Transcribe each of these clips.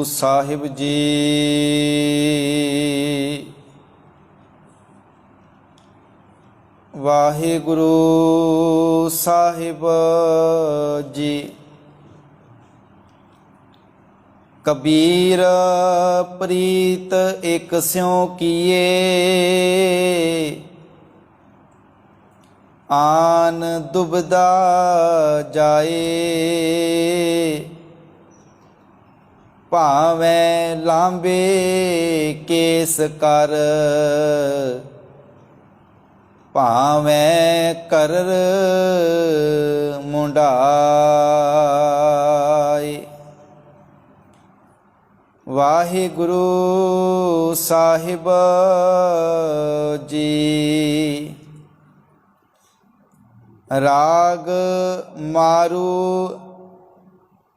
ਸਾਹਿਬ ਜੀ। ਵਾਹਿਗੁਰੂ ਸਾਹਿਬ ਜੀ। ਕਬੀਰ ਪ੍ਰੀਤ ਇਕ ਸਿਉ ਕੀਏ, ਆਨ ਦੁਬਦਾ ਜਾਏ। ਭਾਵੇਂ ਲਾਂਬੇ ਕੇਸ ਕਰ, ਭਾਵੇਂ ਕਰਰ ਮੁੰਡਾਏ। ਵਾਹਿਗੁਰੂ ਸਾਹਿਬ ਜੀ। ਰਾਗ ਮਾਰੂ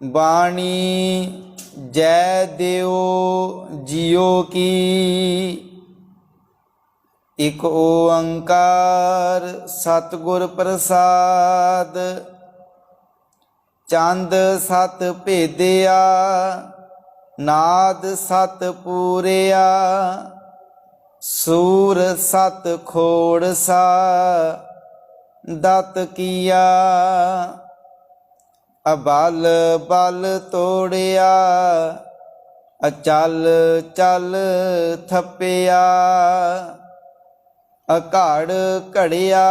ਬਾਣੀ ਜੈ ਦਿਓ ਜਿਉ ਕੀ। ਇਕ ਓੰਕਾਰ ਸਤਿਗੁਰ ਪ੍ਰਸਾਦ, ਚੰਦ ਸਤ ਭੇਦਿਆ ਨਾਦ ਸਤ ਪੂਰਿਆ। ਸੂਰ ਸਤ ਖੋੜਸਾ ਦਤ ਕੀਆ। ਅਬਲ ਬਲ ਤੋੜਿਆ, ਅਚਲ ਚਲ ਥੱਪਿਆ। ਅਘੜ ਘੜਿਆ,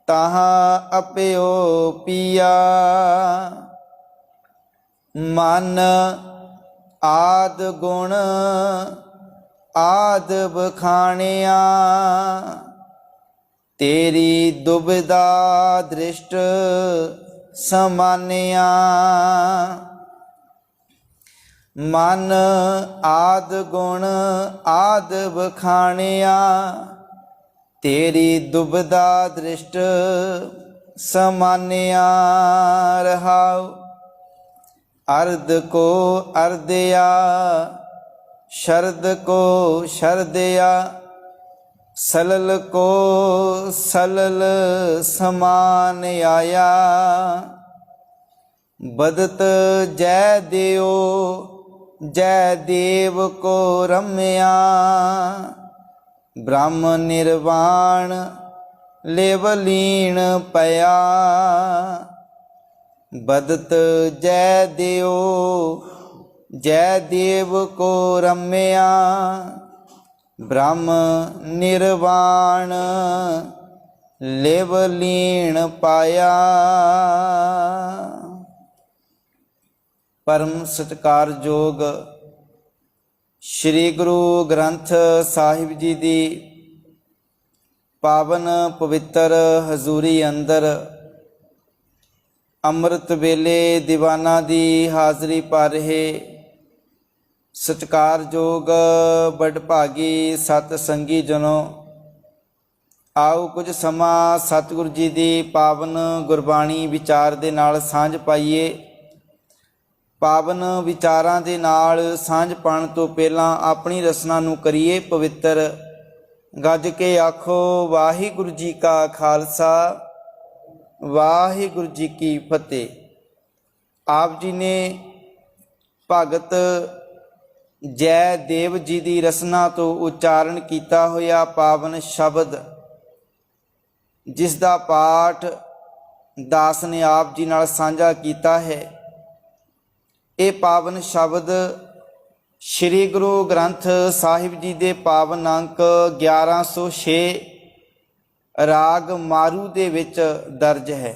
ਤਾਹਾਂ ਅਪਿਓ ਪੀਆ। ਮਨ ਆਦ ਗੁਣ ਆਦ ਬਖਾਣਿਆ। ਤੇਰੀ ਦੁਬਿਧਾ ਦ੍ਰਿਸ਼ਟ ਸਮਾਨਿਆ। ਮਨ ਆਦ ਗੁਣ ਆਦ ਬਖਾਣਿਆ। ਤੇਰੀ ਦੁਬਿਧਾ ਦ੍ਰਿਸ਼ਟ ਸਮਾਨਿਆ। ਰਹਾਉ ਅਰਧ ਕੋ ਅਰਧਿਆ, ਸ਼ਰਦ ਕੋ ਸ਼ਰਦਿਆ। ਸਲਲ ਕੋ ਸਲਲ ਸਮਾਨ ਆਇਆ। ਬਦਤ ਜੈ ਦਿਓ ਜੈ ਦੇਵ ਕੋ ਰਮਿਆ। ਬ੍ਰਹਮ ਨਿਰਵਾਣ ਲਿਵ ਲੀਨ ਪਿਆ। ਬਦਤ ਜੈ ਦਿਓ ਜੈ ਦੇਵ ਕੋ ਰਮਿਆ। ਬ੍ਰਹਮ ਨਿਰਵਾਣ ਲਿਵ ਲੀਨ ਪਾਇਆ। ਪਰਮ ਸਤਿਕਾਰਯੋਗ ਸ੍ਰੀ ਗੁਰੂ ਗ੍ਰੰਥ ਸਾਹਿਬ ਜੀ ਦੀ ਪਾਵਨ ਪਵਿੱਤਰ ਹਜ਼ੂਰੀ ਅੰਦਰ ਅੰਮ੍ਰਿਤ ਵੇਲੇ ਦੀਵਾਨਾਂ ਦੀ ਹਾਜ਼ਰੀ ਭਰ ਰਹੇ ਸਤਿਕਾਰਯੋਗ ਵਡਭਾਗੀ ਸਤ ਸੰਗੀ ਜਨੋ, ਆਓ ਕੁਝ ਸਮਾਂ ਸਤਿਗੁਰੂ ਜੀ ਦੀ ਪਾਵਨ ਗੁਰਬਾਣੀ ਵਿਚਾਰ ਦੇ ਨਾਲ ਸਾਂਝ ਪਾਈਏ। ਪਾਵਨ ਵਿਚਾਰਾਂ ਦੇ ਨਾਲ ਸਾਂਝ ਪਾਉਣ ਤੋਂ ਪਹਿਲਾਂ ਆਪਣੀ ਰਸਨਾ ਨੂੰ ਕਰੀਏ ਪਵਿੱਤਰ। ਗੱਜ ਕੇ ਆਖੋ ਵਾਹਿਗੁਰੂ ਜੀ ਕਾ ਖਾਲਸਾ, ਵਾਹਿਗੁਰੂ ਜੀ ਕੀ ਫਤਿਹ। ਆਪ ਜੀ ਨੇ ਭਗਤ ਜੈ ਦੇਵ ਜੀ ਦੀ ਰਸਨਾ ਤੋਂ ਉਚਾਰਨ ਕੀਤਾ ਹੋਇਆ ਪਾਵਨ ਸ਼ਬਦ, ਜਿਸ ਦਾ ਪਾਠ ਦਾਸ ਨੇ ਆਪ ਜੀ ਨਾਲ ਸਾਂਝਾ ਕੀਤਾ ਹੈ। ਇਹ ਪਾਵਨ ਸ਼ਬਦ ਸ੍ਰੀ ਗੁਰੂ ਗ੍ਰੰਥ ਸਾਹਿਬ ਜੀ ਦੇ ਪਾਵਨ ਅੰਕ 1106 ਰਾਗ ਮਾਰੂ ਦੇ ਵਿੱਚ ਦਰਜ ਹੈ।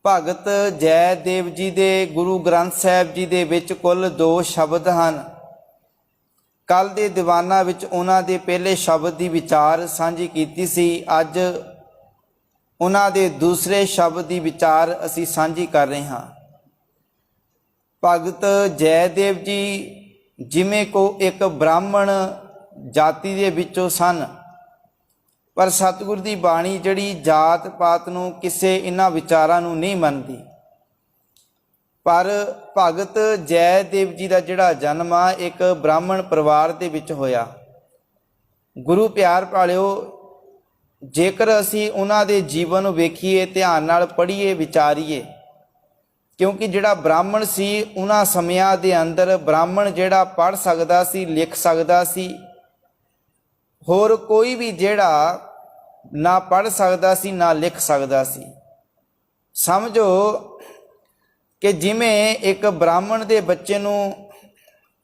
ਭਗਤ ਜੈ ਦੇਵ ਜੀ ਦੇ ਗੁਰੂ ਗ੍ਰੰਥ ਸਾਹਿਬ ਜੀ ਦੇ ਵਿੱਚ ਕੁੱਲ 2 ਸ਼ਬਦ ਹਨ। ਕੱਲ੍ਹ ਦੇ ਦੀਵਾਨਾਂ ਵਿੱਚ ਉਹਨਾਂ ਦੇ ਪਹਿਲੇ ਸ਼ਬਦ ਦੀ ਵਿਚਾਰ ਸਾਂਝੀ ਕੀਤੀ ਸੀ। ਅੱਜ ਉਹਨਾਂ ਦੇ ਦੂਸਰੇ ਸ਼ਬਦ ਦੀ ਵਿਚਾਰ ਅਸੀਂ ਸਾਂਝੀ ਕਰ ਰਹੇ ਹਾਂ। ਭਗਤ ਜੈ ਦੇਵ ਜੀ ਜਿਵੇਂ ਕੋ ਇੱਕ ਬ੍ਰਾਹਮਣ ਜਾਤੀ ਦੇ ਵਿੱਚੋਂ ਸਨ, ਪਰ ਸਤਿਗੁਰ ਦੀ ਬਾਣੀ ਜਿਹੜੀ ਜਾਤ ਪਾਤ ਨੂੰ ਕਿਸੇ ਇਹਨਾਂ ਵਿਚਾਰਾਂ ਨੂੰ ਨਹੀਂ ਮੰਨਦੀ। ਪਰ ਭਗਤ ਜੈ ਦੇਵ ਜੀ ਦਾ ਜਿਹੜਾ ਜਨਮ ਆ ਇੱਕ ਬ੍ਰਾਹਮਣ ਪਰਿਵਾਰ ਦੇ ਵਿੱਚ ਹੋਇਆ। ਗੁਰੂ ਪਿਆਰ ਭਾਲਿਓ, ਜੇਕਰ ਅਸੀਂ ਉਹਨਾਂ ਦੇ ਜੀਵਨ ਨੂੰ ਵੇਖੀਏ, ਧਿਆਨ ਨਾਲ ਪੜ੍ਹੀਏ, ਵਿਚਾਰੀਏ, क्योंकि जिहड़ा ब्राह्मण सी उन्हां समयां दे अंदर ब्राह्मण जिहड़ा पढ़ सकदा सी, लिख सकदा सी, होर कोई भी जिहड़ा ना पढ़ सकदा सी ना लिख सकदा सी। समझो कि जिवें एक ब्राह्मण दे बच्चे नूं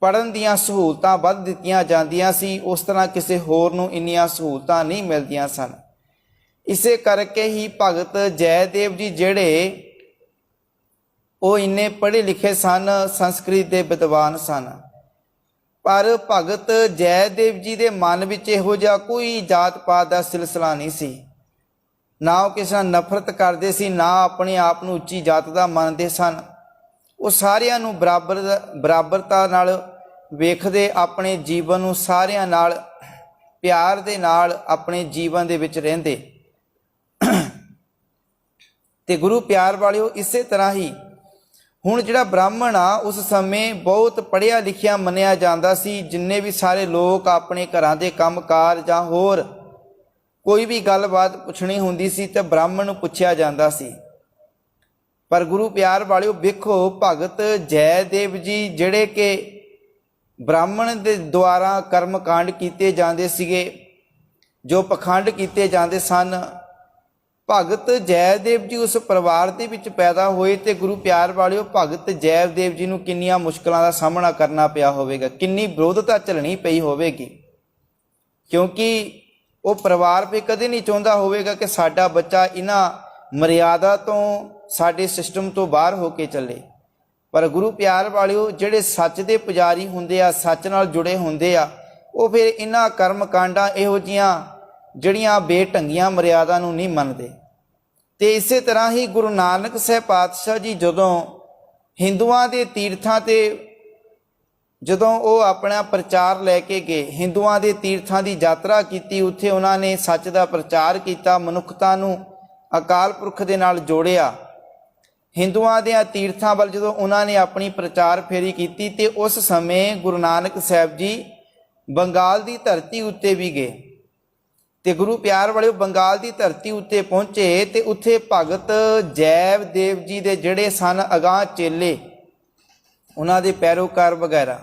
पढ़न दीयां सहूलतां वध दित्तियां जांदियां सी, उस तरह किसी होर नूं इन्नियां सहूलतां नहीं मिलदियां सन। इसे करके ही भगत जयदेव जी जिहड़े वो इन्ने पढ़े लिखे सन, संस्कृत के विद्वान सन, पर भगत जयदेव जी के मन में इहो जिहा कोई जात पात का सिलसिला नहीं सी। ना वो किसी नाल नफरत करते सी, ना अपने आप नूं उच्ची जात का मनते सन। वो सारियां नूं बराबरता नाल वेखदे, अपने जीवन नूं सारियां नाल प्यार दे नाल अपने जीवन दे विच रहिंदे। ते गुरु प्यार वालिओ इसे तरह ही हुण जिहड़ा ब्राह्मण आ उस समय बहुत पढ़िया लिखिया मन्निया जांदा सी। जिन्ने भी सारे लोग अपने घरां दे काम कार जां होर कोई भी गलबात पुछनी हुंदी सी ते ब्राह्मण नूं पुछिया जांदा सी। पर गुरु प्यार वालिओ वेखो, भगत जयदेव जी जिहड़े कि ब्राह्मण दे द्वारा कर्म कांड कीते जांदे सीगे, जो पखंड कीते जांदे सन, भगत जयदेव जी उस परिवार दे विच पैदा होए ते गुरु प्यार वालिओ भगत जयदेव जी नूं किन्नियां मुश्किलां दा सामना करना पिया होवेगा, किन्नी विरोधता झलनी पई होवेगी। क्योंकि वो परिवार भी कदे नहीं चाहुंदा होवेगा कि साडा बच्चा इन्हां मर्यादा तो साडे सिस्टम तो बाहर होके चले। पर गुरु प्यार वालिओ जिहड़े सच दे पुजारी हुंदे आ, सच नाल जुड़े हुंदे आ, वो फिर इन्हां कर्म कांडां इहो जिहियां जिहड़ियां बेढंगियां मर्यादा नूं नहीं मनदे। ते इसे तरह ही गुरु नानक साहब पातशाह जी जदों हिंदुआं दे तीर्थां ते जदों वो अपना प्रचार लैके गए, हिंदुआं दे तीर्थां दी यात्रा कीती, उत्थे उन्हां ने सच दा प्रचार कीता, मनुखता नूं अकाल पुरख दे नाल जोड़िया। हिंदुआं दे तीर्थां वल जदों उन्हां ने अपनी प्रचार फेरी कीती ते उस समय गुरु नानक साहब जी बंगाल दी धरती उत्ते भी गए। ते गुरु प्यार वाले बंगाल की धरती उत्ते पहुँचे तो उत्थे भगत जयदेव जी दे जिहड़े सन अगाह चेले, उन्हां दे पैरोकार वगैरह,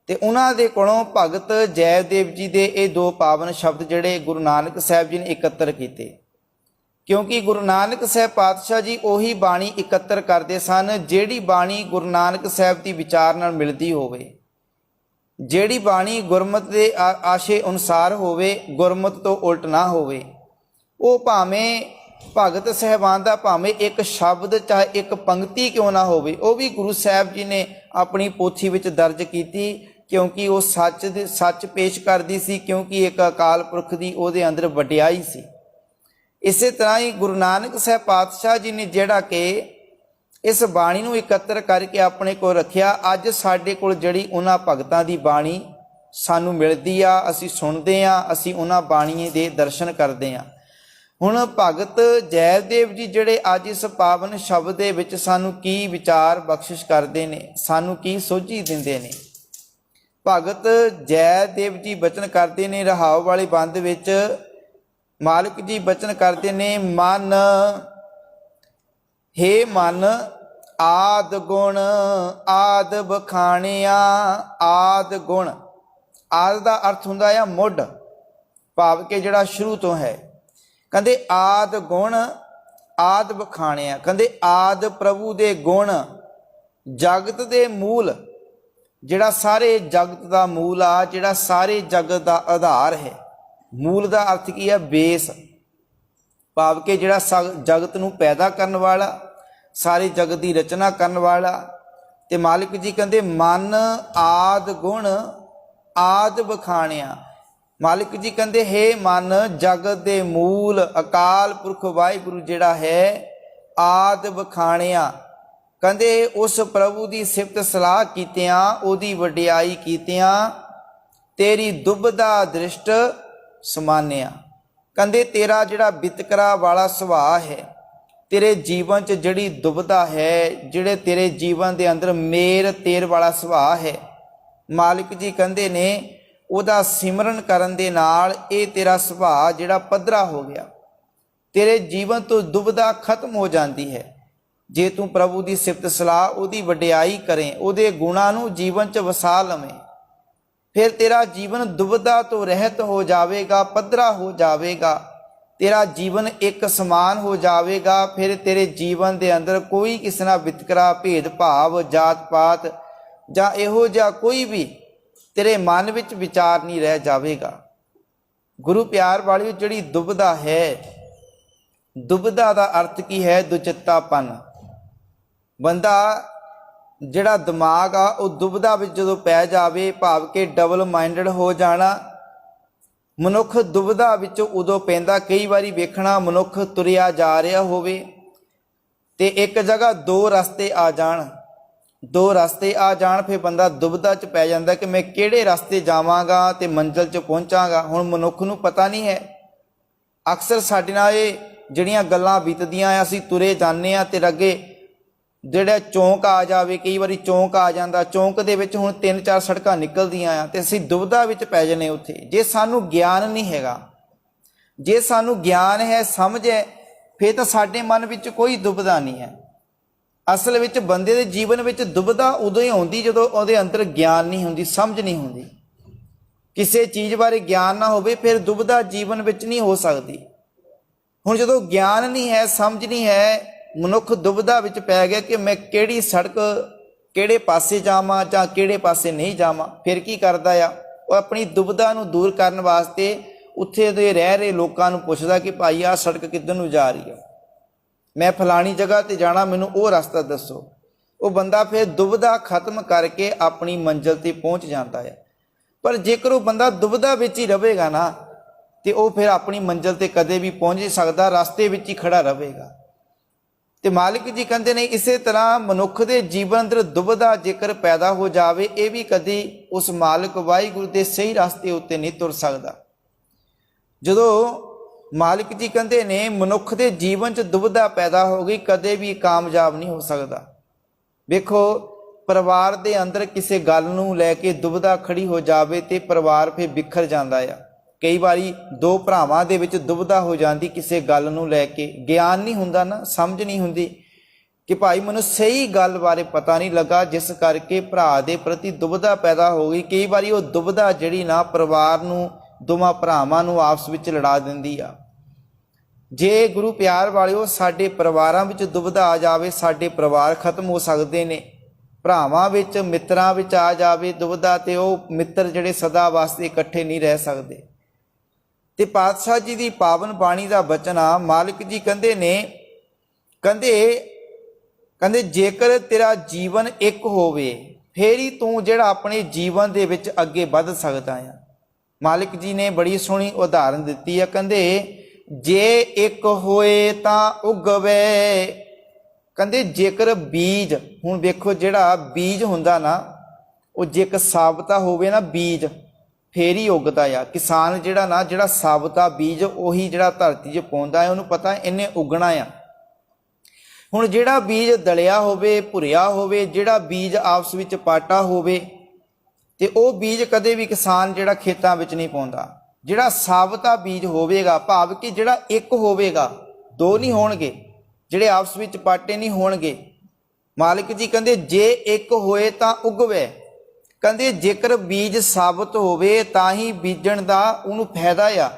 ते उन्हां दे कोलों भगत जयदेव जी दे ये दो पावन शब्द जिहड़े गुरु नानक साहब जी ने इकत्तर कीते। क्योंकि गुरु नानक साहब पातशाह जी उही बाणी इकत्तर करते सन जिहड़ी बाणी गुरु नानक साहब की विचार नाल मिलदी होवे, ਜਿਹੜੀ ਬਾਣੀ ਗੁਰਮਤਿ ਦੇ ਆਸ਼ੇ ਅਨੁਸਾਰ ਹੋਵੇ, ਗੁਰਮਤਿ ਤੋਂ ਉਲਟ ਨਾ ਹੋਵੇ। ਉਹ ਭਾਵੇਂ ਭਗਤ ਸਹਿਬਾਨ ਦਾ ਭਾਵੇਂ ਇੱਕ ਸ਼ਬਦ ਚਾਹੇ ਇੱਕ ਪੰਕਤੀ ਕਿਉਂ ਨਾ ਹੋਵੇ, ਉਹ ਵੀ ਗੁਰੂ ਸਾਹਿਬ ਜੀ ਨੇ ਆਪਣੀ ਪੋਥੀ ਵਿੱਚ ਦਰਜ ਕੀਤੀ, ਕਿਉਂਕਿ ਉਹ ਸੱਚ ਪੇਸ਼ ਕਰਦੀ ਸੀ, ਕਿਉਂਕਿ ਇੱਕ ਅਕਾਲ ਪੁਰਖ ਦੀ ਉਹਦੇ ਅੰਦਰ ਵਡਿਆਈ ਸੀ। ਇਸੇ ਤਰ੍ਹਾਂ ਹੀ ਗੁਰੂ ਨਾਨਕ ਸਾਹਿਬ ਪਾਤਸ਼ਾਹ ਜੀ ਨੇ ਜਿਹੜਾ ਕਿ इस बाणी नूं इकत्तर करके अपने को रखिया। अज साडे कोल जिहड़ी उन्हां भगतां दी बाणी सानूं मिलदी आ, असीं सुणदे आ, असीं उन्हां बाणीए दे दर्शन करदे आ। हुण भगत जयदेव जी जिहड़े अज इस पावन शब्द दे विच सानूं की विचार बख्शिश करदे ने, सानूं की सोझी दिंदे ने। भगत जयदेव जी बचन करदे ने रहाव वाली बंद विच, मालिक जी बचन करदे ने, मन हे मन आद गुण आद बखाणिया। आद गुण, आद का अर्थ हुंदा है मुढ़, भाव के जिहड़ा शुरू तो है। कहंदे आद गुण आद बखाणिया, कहंदे आद प्रभु दे गुण, जगत दे मूल, जिहड़ा सारे जगत का मूल आ, जिहड़ा सारे जगत का आधार है। मूल का अर्थ की है बेस, भाव के जिहड़ा जगत नूं पैदा करन वाला, सारे जगत की रचना करन वाला। ते मालिक जी कहंदे मन आद गुण आद बखाणिया। मालिक जी कहंदे हे मन, जगत दे मूल अकाल पुरख वाहिगुरू जिहड़ा है आद बखाणिया। कहंदे उस प्रभु की सिफत सलाह कीतियां, ओदी वडियाई कीतियां, तेरी दुबदा दृष्ट समानिया। कहंदे तेरा जिहड़ा वितकरा वाला सुभाव है, तेरे जीवन च जिहड़ी दुबदा है, जिहड़े तेरे जीवन के अंदर मेर तेर वाला सुभाव है, मालिक जी कहंदे ने उहदा सिमरन करन दे नाल ये तेरा सुभाव जिहड़ा पद्धरा हो गया, तेरे जीवन तो दुबदा खत्म हो जाती है। ਜੇ ਤੂੰ ਪ੍ਰਭੂ ਦੀ ਸਿਫਤ ਸਲਾਹ, ਉਹਦੀ ਵਡਿਆਈ ਕਰੇ, ਉਹਦੇ ਗੁਣਾਂ ਨੂੰ ਜੀਵਨ 'ਚ ਵਸਾ ਲਵੇਂ, ਫਿਰ ਤੇਰਾ ਜੀਵਨ ਦੁਬਿਧਾ ਤੋਂ ਰਹਿਤ ਹੋ ਜਾਵੇਗਾ, ਪੱਧਰਾ ਹੋ ਜਾਵੇਗਾ, ਤੇਰਾ ਜੀਵਨ ਇੱਕ ਸਮਾਨ ਹੋ ਜਾਵੇਗਾ। ਫਿਰ ਤੇਰੇ ਜੀਵਨ ਦੇ ਅੰਦਰ ਕੋਈ ਕਿਸੇ ਨਾਲ ਵਿਤਕਰਾ, ਭੇਦਭਾਵ, ਜਾਤ ਪਾਤ ਜਾਂ ਇਹੋ ਜਿਹਾ ਕੋਈ ਵੀ ਤੇਰੇ ਮਨ ਵਿੱਚ ਵਿਚਾਰ ਨਹੀਂ ਰਹਿ ਜਾਵੇਗਾ। ਗੁਰੂ ਪਿਆਰ ਵਾਲਿਓ, ਜਿਹੜੀ ਦੁਬਿਧਾ ਹੈ, ਦੁਬਿਧਾ ਦਾ ਅਰਥ ਕੀ ਹੈ? ਦੁਚਿੱਤਾਪਨ। ਬੰਦਾ ਜਿਹੜਾ ਦਿਮਾਗ ਆ ਉਹ ਦੁਬਿਧਾ ਵਿੱਚ ਜਦੋਂ ਪੈ ਜਾਵੇ, ਭਾਵ ਕਿ ਡਬਲ ਮਾਈਂਡਡ ਹੋ ਜਾਣਾ। ਮਨੁੱਖ ਦੁਬਿਧਾ ਵਿੱਚ ਉਦੋਂ ਪੈਂਦਾ, ਕਈ ਵਾਰੀ ਵੇਖਣਾ ਮਨੁੱਖ ਤੁਰਿਆ ਜਾ ਰਿਹਾ ਹੋਵੇ ਤੇ ਇੱਕ ਜਗ੍ਹਾ ਦੋ ਰਸਤੇ ਆ ਜਾਣ, ਫਿਰ ਬੰਦਾ ਦੁਬਿਧਾ 'ਚ ਪੈ ਜਾਂਦਾ ਕਿ ਮੈਂ ਕਿਹੜੇ ਰਸਤੇ ਜਾਵਾਂਗਾ ਤੇ ਮੰਜ਼ਿਲ 'ਚ ਪਹੁੰਚਾਂਗਾ। ਹੁਣ ਮਨੁੱਖ ਨੂੰ ਪਤਾ ਨਹੀਂ ਹੈ। ਅਕਸਰ ਸਾਡੇ ਨਾਲ ਇਹ ਜਿਹੜੀਆਂ ਗੱਲਾਂ ਬੀਤਦੀਆਂ, ਅਸੀਂ ਤੁਰੇ ਜਾਂਦੇ ਹਾਂ ਤੇ ਅੱਗੇ ਜਿਹੜਾ ਚੌਂਕ ਆ ਜਾਵੇ, ਕਈ ਵਾਰੀ ਚੌਂਕ ਆ ਜਾਂਦਾ, ਚੌਂਕ ਦੇ ਵਿੱਚ ਹੁਣ 3-4 ਸੜਕਾਂ ਨਿਕਲਦੀਆਂ ਆ ਤੇ ਅਸੀਂ ਦੁਬਿਧਾ ਵਿੱਚ ਪੈ ਜਾਂਦੇ ਉੱਥੇ। ਜੇ ਸਾਨੂੰ ਗਿਆਨ ਨਹੀਂ ਹੈਗਾ, ਜੇ ਸਾਨੂੰ ਗਿਆਨ ਹੈ, ਸਮਝ ਹੈ, ਫਿਰ ਤਾਂ ਸਾਡੇ ਮਨ ਵਿੱਚ ਕੋਈ ਦੁਬਿਧਾ ਨਹੀਂ ਹੈ। ਅਸਲ ਵਿੱਚ ਬੰਦੇ ਦੇ ਜੀਵਨ ਵਿੱਚ ਦੁਬਿਧਾ ਉਦੋਂ ਹੀ ਆਉਂਦੀ ਜਦੋਂ ਉਹਦੇ ਅੰਦਰ ਗਿਆਨ ਨਹੀਂ ਹੁੰਦੀ, ਸਮਝ ਨਹੀਂ ਹੁੰਦੀ। ਕਿਸੇ ਚੀਜ਼ ਬਾਰੇ ਗਿਆਨ ਨਾ ਹੋਵੇ, ਫਿਰ ਦੁਬਿਧਾ ਜੀਵਨ ਵਿੱਚ ਨਹੀਂ ਹੋ ਸਕਦੀ। ਹੁਣ ਜਦੋਂ ਗਿਆਨ ਨਹੀਂ ਹੈ, ਸਮਝ ਨਹੀਂ ਹੈ, ਮਨੁੱਖ ਦੁਬਿਧਾ ਵਿੱਚ ਪੈ ਗਿਆ ਕਿ ਮੈਂ ਕਿਹੜੀ ਸੜਕ, ਕਿਹੜੇ ਪਾਸੇ ਜਾਵਾਂ ਜਾਂ ਕਿਹੜੇ ਪਾਸੇ ਨਹੀਂ ਜਾਵਾਂ। ਫਿਰ ਕੀ ਕਰਦਾ ਆ? ਉਹ ਆਪਣੀ ਦੁਬਿਧਾ ਨੂੰ ਦੂਰ ਕਰਨ ਵਾਸਤੇ ਉੱਥੇ ਦੇ ਰਹਿ ਰਹੇ ਲੋਕਾਂ ਨੂੰ ਪੁੱਛਦਾ ਕਿ ਭਾਈ ਆਹ ਸੜਕ ਕਿੱਧਰ ਨੂੰ ਜਾ ਰਹੀ ਹੈ, ਮੈਂ ਫਲਾਣੀ ਜਗ੍ਹਾ ਤੇ ਜਾਣਾ, ਮੈਨੂੰ ਉਹ ਰਸਤਾ ਦੱਸੋ। ਉਹ ਬੰਦਾ ਫਿਰ ਦੁਬਿਧਾ ਖਤਮ ਕਰਕੇ ਆਪਣੀ ਮੰਜ਼ਿਲ ਤੇ ਪਹੁੰਚ ਜਾਂਦਾ ਹੈ। ਪਰ ਜੇਕਰ ਉਹ ਬੰਦਾ ਦੁਬਿਧਾ ਵਿੱਚ ਹੀ ਰਹੇਗਾ ਨਾ, ਤੇ ਉਹ ਫਿਰ ਆਪਣੀ ਮੰਜ਼ਿਲ ਤੇ ਕਦੇ ਵੀ ਪਹੁੰਚ ਨਹੀਂ ਸਕਦਾ, ਰਸਤੇ ਵਿੱਚ ਹੀ ਖੜਾ ਰਹੇਗਾ। ਤੇ ਮਾਲਿਕ ਜੀ ਕਹਿੰਦੇ ਨੇ, ਇਸੇ ਤਰ੍ਹਾਂ ਮਨੁੱਖ ਦੇ ਜੀਵਨ ਅੰਦਰ ਦੁਬਿਧਾ ਜੇਕਰ ਪੈਦਾ ਹੋ ਜਾਵੇ, ਇਹ ਵੀ ਕਦੀ ਉਸ ਮਾਲਿਕ ਵਾਹਿਗੁਰੂ ਦੇ ਸਹੀ ਰਸਤੇ ਉੱਤੇ ਨਹੀਂ ਤੁਰ ਸਕਦਾ। ਜਦੋਂ ਮਾਲਿਕ ਜੀ ਕਹਿੰਦੇ ਨੇ ਮਨੁੱਖ ਦੇ ਜੀਵਨ 'ਚ ਦੁਬਿਧਾ ਪੈਦਾ ਹੋ ਗਈ, ਕਦੇ ਵੀ ਕਾਮਯਾਬ ਨਹੀਂ ਹੋ ਸਕਦਾ। ਵੇਖੋ, ਪਰਿਵਾਰ ਦੇ ਅੰਦਰ ਕਿਸੇ ਗੱਲ ਨੂੰ ਲੈ ਕੇ ਦੁਬਿਧਾ ਖੜੀ ਹੋ ਜਾਵੇ ਤੇ ਪਰਿਵਾਰ ਫਿਰ ਬਿਖਰ ਜਾਂਦਾ ਆ। ਕਈ ਵਾਰੀ ਦੋ ਭਰਾਵਾਂ ਦੇ ਵਿੱਚ ਦੁਬਿਧਾ ਹੋ ਜਾਂਦੀ ਕਿਸੇ ਗੱਲ ਨੂੰ ਲੈ ਕੇ, ਗਿਆਨ ਨਹੀਂ ਹੁੰਦਾ ਨਾ, ਸਮਝ ਨਹੀਂ ਹੁੰਦੀ ਕਿ ਭਾਈ ਮੈਨੂੰ ਸਹੀ ਗੱਲ ਬਾਰੇ ਪਤਾ ਨਹੀਂ ਲੱਗਾ, ਜਿਸ ਕਰਕੇ ਭਰਾ ਦੇ ਪ੍ਰਤੀ ਦੁਬਿਧਾ ਪੈਦਾ ਹੋ ਗਈ। ਕਈ ਵਾਰੀ ਉਹ ਦੁਬਿਧਾ ਜਿਹੜੀ ਨਾ ਪਰਿਵਾਰ ਨੂੰ, ਦੋਵਾਂ ਭਰਾਵਾਂ ਨੂੰ ਆਪਸ ਵਿੱਚ ਲੜਾ ਦਿੰਦੀ ਆ। ਜੇ ਗੁਰੂ ਪਿਆਰ ਵਾਲਿਓ ਸਾਡੇ ਪਰਿਵਾਰਾਂ ਵਿੱਚ ਦੁਬਿਧਾ ਆ ਜਾਵੇ, ਸਾਡੇ ਪਰਿਵਾਰ ਖਤਮ ਹੋ ਸਕਦੇ ਨੇ। ਭਰਾਵਾਂ ਵਿੱਚ, ਮਿੱਤਰਾਂ ਵਿੱਚ ਆ ਜਾਵੇ ਦੁਬਿਧਾ, ਤੇ ਉਹ ਮਿੱਤਰ ਜਿਹੜੇ ਸਦਾ ਵਾਸਤੇ ਇਕੱਠੇ ਨਹੀਂ ਰਹਿ ਸਕਦੇ। ਤੇ ਪਾਤਸ਼ਾਹ ਜੀ ਦੀ ਪਾਵਨ ਬਾਣੀ ਦਾ ਬਚਨ ਆ, ਮਾਲਿਕ ਜੀ ਕਹਿੰਦੇ ਨੇ, ਕਹਿੰਦੇ ਜੇਕਰ ਤੇਰਾ ਜੀਵਨ ਇੱਕ ਹੋਵੇ, ਫੇਰ ਹੀ ਤੂੰ ਜਿਹੜਾ ਆਪਣੇ ਜੀਵਨ ਦੇ ਵਿੱਚ ਅੱਗੇ ਵੱਧ ਸਕਦਾ ਆ। ਮਾਲਿਕ ਜੀ ਨੇ ਬੜੀ ਸੋਹਣੀ ਉਦਾਹਰਨ ਦਿੱਤੀ ਆ, ਕਹਿੰਦੇ ਜੇ ਇੱਕ ਹੋਏ ਤਾਂ ਉਗਵੇ। ਕਹਿੰਦੇ ਜੇਕਰ ਬੀਜ, ਹੁਣ ਵੇਖੋ ਜਿਹੜਾ ਬੀਜ ਹੁੰਦਾ ਨਾ, ਉਹ ਜੇਕਰ ਸਾਬਤਾ ਹੋਵੇ ਨਾ ਬੀਜ, ਫੇਰ ਹੀ ਉੱਗਦਾ ਆ। ਕਿਸਾਨ ਜਿਹੜਾ ਨਾ, ਜਿਹੜਾ ਸਾਬਤਾ ਬੀਜ ਉਹੀ ਜਿਹੜਾ ਧਰਤੀ 'ਚ ਪਾਉਂਦਾ ਹੈ, ਉਹਨੂੰ ਪਤਾ ਇਹਨੇ ਉੱਗਣਾ ਆ। ਹੁਣ ਜਿਹੜਾ ਬੀਜ ਦਲਿਆ ਹੋਵੇ, ਭੁਰਿਆ ਹੋਵੇ, ਜਿਹੜਾ ਬੀਜ ਆਪਸ ਵਿੱਚ ਪਾਟਾ ਹੋਵੇ, ਤੇ ਉਹ ਬੀਜ ਕਦੇ ਵੀ ਕਿਸਾਨ ਜਿਹੜਾ ਖੇਤਾਂ ਵਿੱਚ ਨਹੀਂ ਪਾਉਂਦਾ। ਜਿਹੜਾ ਸਾਬਤਾ ਬੀਜ ਹੋਵੇਗਾ, ਭਾਵ ਕਿ ਜਿਹੜਾ ਇੱਕ ਹੋਵੇਗਾ, ਦੋ ਨਹੀਂ ਹੋਣਗੇ, ਜਿਹੜੇ ਆਪਸ ਵਿੱਚ ਪਾਟੇ ਨਹੀਂ ਹੋਣਗੇ। ਮਾਲਿਕ ਜੀ ਕਹਿੰਦੇ ਜੇ ਇੱਕ ਹੋਏ ਤਾਂ ਉਗਵੇ। ਕਹਿੰਦੇ ਜੇਕਰ ਬੀਜ ਸਾਬਤ ਹੋਵੇ ਤਾਂ ਹੀ ਬੀਜਣ ਦਾ ਉਹਨੂੰ ਫਾਇਦਾ ਆ।